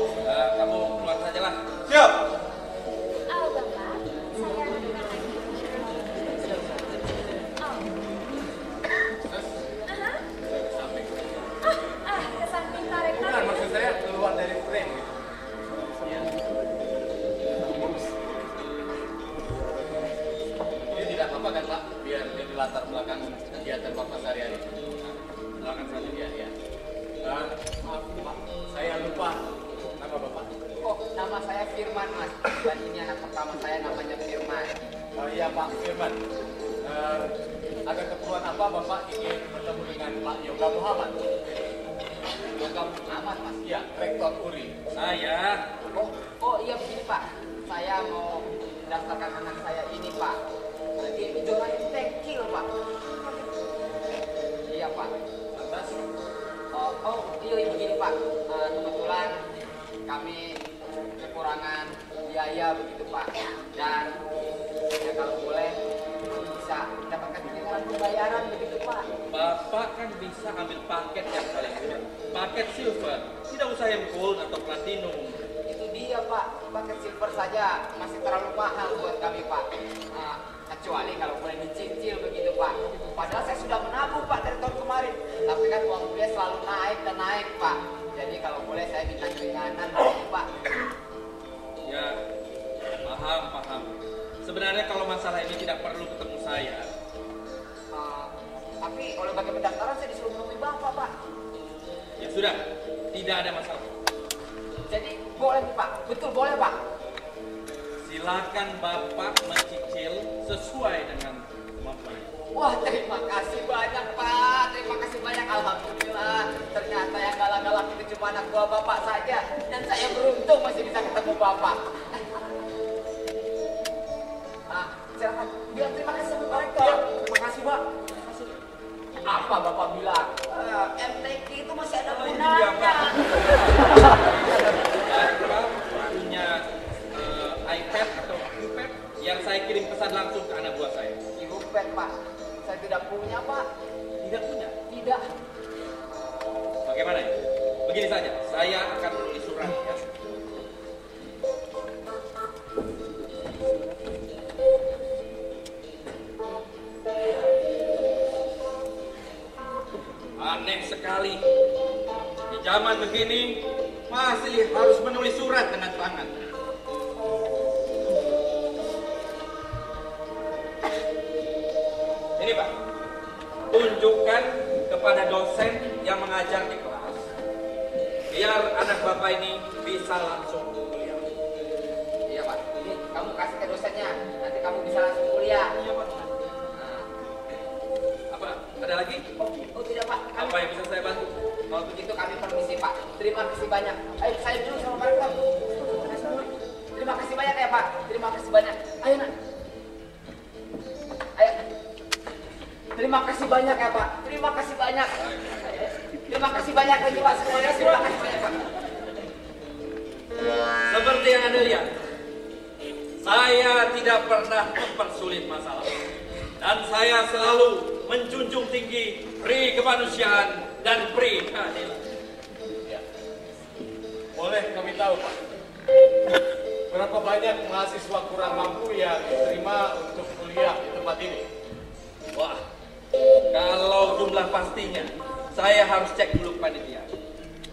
Kamu keluar saja lah. Siap. Oh, Bapak, saya bukan lagi. Ke samping tarik. Bukan, maksud saya keluar dari frame. Ini tidak apa-apa kan Pak? Biar jadi latar belakang kegiatan Bapak sehari-hari. Silakan saja ya. Maaf Pak, saya lupa nama Bapak. Oh, nama saya Firman mas. Dan ini anak pertama saya namanya Firman. Iya Pak Firman. Ada keperluan apa Bapak ingin bertemu dengan Pak Yoga Muhammad? Yoga Muhammad mas. Iya, Rektor URI. Saya. Oh iya begini Pak. Saya mau mendaftarkan anak saya ini Pak. Di zona tekil Pak. Iya Pak. Lantas? Iya begini Pak. Kebetulan kami kekurangan biaya begitu Pak. Dan ya kalau boleh bisa mendapatkan pinjaman pembayaran begitu Pak. Bapak kan bisa ambil paket yang paling murah. Paket silver. Tidak usah yang gold atau platinum. Itu dia Pak. Paket silver saja masih terlalu mahal buat kami Pak. Kecuali kalau boleh dicicil begitu Pak. Padahal saya sudah menabung Pak dari tahun kemarin. Tapi kan uang kuliah selalu naik dan naik Pak. Jadi kalau boleh saya minta keringanan begitu Pak. Ya, paham. Sebenarnya kalau masalah ini tidak perlu ketemu saya. Tapi oleh bagian pendaftaran saya disuruh menemui Bapak Pak. Ya sudah, tidak ada masalah. Jadi boleh Pak, betul boleh Pak. Silakan Bapak mencicil sesuai dengan kemampuan. Wah terima kasih banyak Pak, terima kasih banyak. Alhamdulillah ternyata yang galak-galak itu cuma anak buah Bapak saja. Dan saya beruntung masih bisa ketemu Bapak. Silakan bilang terima kasih sama Pak Rektor. Terima kasih Pak. Apa Bapak bilang? MTQ itu masih ada Iya, gunanya. Pak. Bapak punya iPad atau iPad yang saya kirim pesan langsung ke anak buah saya. iPad Pak, saya tidak punya Pak. Tidak punya. Tidak. Bagaimana ya? Begini saja, saya akan menulis surat ya. Aneh sekali. Di zaman begini masih harus menulis surat dengan tangan. Ini Pak, tunjukkan kepada dosen yang mengajar di kelas, biar anak Bapak ini bisa langsung kuliah. Iya Pak, ini kamu kasih ke dosennya, nanti kamu bisa langsung kuliah. Iya Pak. Apa? Ada lagi? Oh tidak Pak, Apa yang bisa saya bantu? kalau begitu kami permisi Pak. Terima kasih banyak. Ayo saya dulu sama Pak Rektor. Terima kasih banyak ya Pak. Terima kasih banyak. Ayo nak. Ayo. Terima kasih banyak ya Pak. Terima kasih banyak. Terima kasih banyak lagi Pak semuanya. Terima kasih banyak Pak. Seperti yang Anda lihat, saya tidak pernah mempersulit masalah. Dan saya selalu menjunjung tinggi pri kemanusiaan dan pri keadilan. Ya. Boleh kami tahu Pak, berapa banyak mahasiswa kurang mampu yang diterima untuk kuliah di tempat ini? Wah, kalau jumlah pastinya, saya harus cek dulu ke panitia.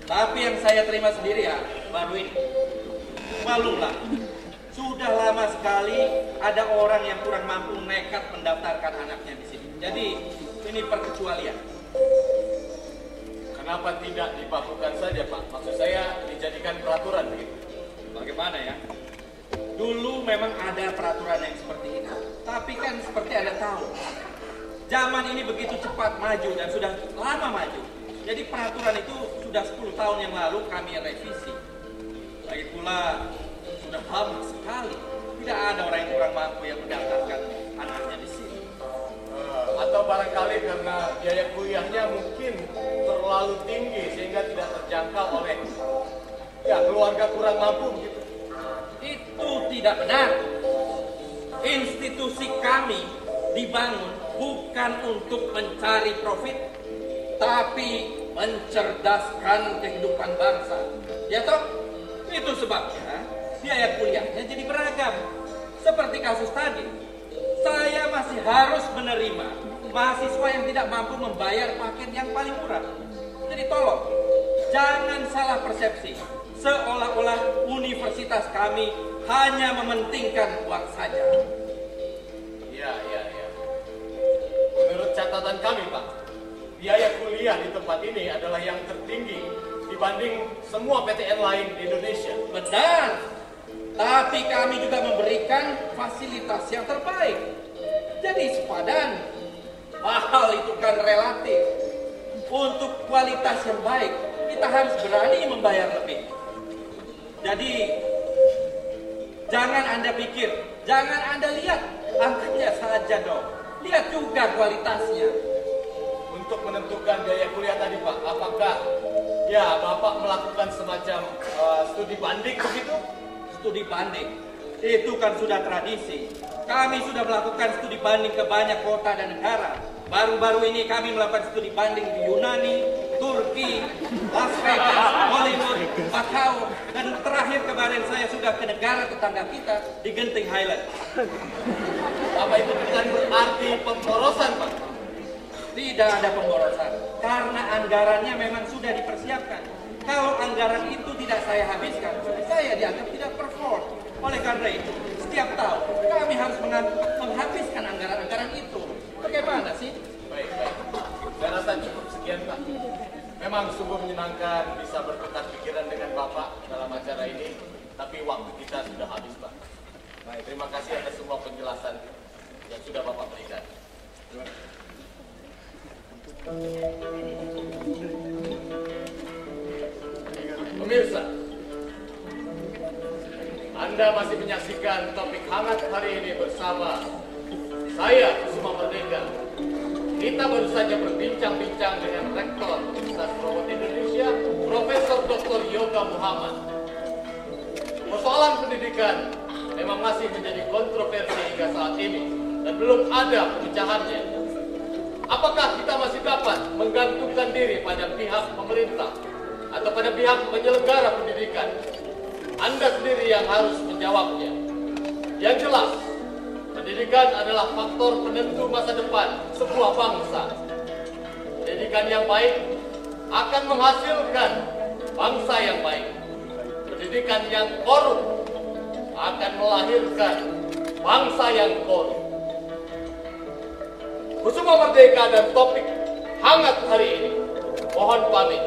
Tapi yang saya terima sendiri ya, baru ini. Malulah, sudah lama sekali ada orang yang kurang mampu nekat mendaftarkan anaknya di sini. Jadi, ini perkecualian. Kenapa tidak dibakukan saja Pak? Maksud saya dijadikan peraturan begitu. Bagaimana ya? Dulu memang ada peraturan yang seperti ini. Tapi kan seperti Anda tahu, zaman ini begitu cepat maju dan sudah lama maju. Jadi peraturan itu sudah 10 tahun yang lalu kami revisi. Lagi pula sudah lama sekali. Tidak ada orang yang kurang mampu yang mendaftarkan anaknya di sini. Atau barangkali karena biaya kuliahnya mungkin terlalu tinggi sehingga tidak terjangkau oleh keluarga kurang mampu begitu. Itu tidak benar. Institusi kami dibangun bukan untuk mencari profit, tapi mencerdaskan kehidupan bangsa. Ya toh? Itu sebabnya biaya kuliahnya jadi beragam. Seperti kasus tadi, saya masih harus menerima mahasiswa yang tidak mampu membayar paket yang paling murah. Jadi tolong, jangan salah persepsi. Seolah-olah universitas kami hanya mementingkan uang saja. Ya. Menurut catatan kami, Pak, biaya kuliah di tempat ini adalah yang tertinggi dibanding semua PTN lain di Indonesia. Benar, tapi kami juga memberikan fasilitas yang terbaik. Jadi sepadan, mahal itu kan relatif. Untuk kualitas yang baik, kita harus berani membayar lebih. Jadi, jangan Anda pikir, jangan Anda lihat angkanya saja dong. Lihat juga kualitasnya. Untuk menentukan biaya kuliah tadi, Pak, apakah Bapak melakukan semacam studi banding begitu? Studi banding, itu kan sudah tradisi. Kami sudah melakukan studi banding ke banyak kota dan negara. Baru-baru ini kami melakukan studi banding di Yunani, Turki, Las Vegas, Hollywood, Macau, dan terakhir kemarin saya sudah ke negara tetangga kita di Genting Highland. Apa itu bukan berarti pemborosan, Pak? Tidak ada pemborosan, karena anggarannya memang sudah dipersiapkan. Kalau anggaran itu tidak saya habiskan, saya dianggap tidak perform. Oleh karena itu, setiap tahun kami harus menghabiskan anggaran-anggaran itu. Bagaimana sih? Baik. Saya rasa cukup sekian, Pak. Memang sungguh menyenangkan bisa bertukar pikiran dengan Bapak dalam acara ini, tapi waktu kita sudah habis, Pak. Baik, terima kasih atas semua penjelasan yang sudah Bapak berikan. Pemirsa, Anda masih menyaksikan topik hangat hari ini bersama saya, Kusuma Merdeka. Kita baru saja berbincang-bincang dengan Rektor Universitas Robot Indonesia, Profesor Dr. Yoga Muhammad. Persoalan pendidikan memang masih menjadi kontroversi hingga saat ini dan belum ada pemecahannya. Apakah kita masih dapat menggantungkan diri pada pihak pemerintah atau pada pihak penyelenggara pendidikan? Anda sendiri yang harus menjawabnya. Yang jelas, pendidikan adalah faktor penentu masa depan sebuah bangsa. Pendidikan yang baik akan menghasilkan bangsa yang baik. Pendidikan yang korup akan melahirkan bangsa yang korup. Kusuma Merdeka dan topik hangat hari ini. Mohon pamit.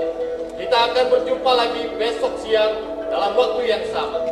Kita akan berjumpa lagi besok siang dalam waktu yang sama.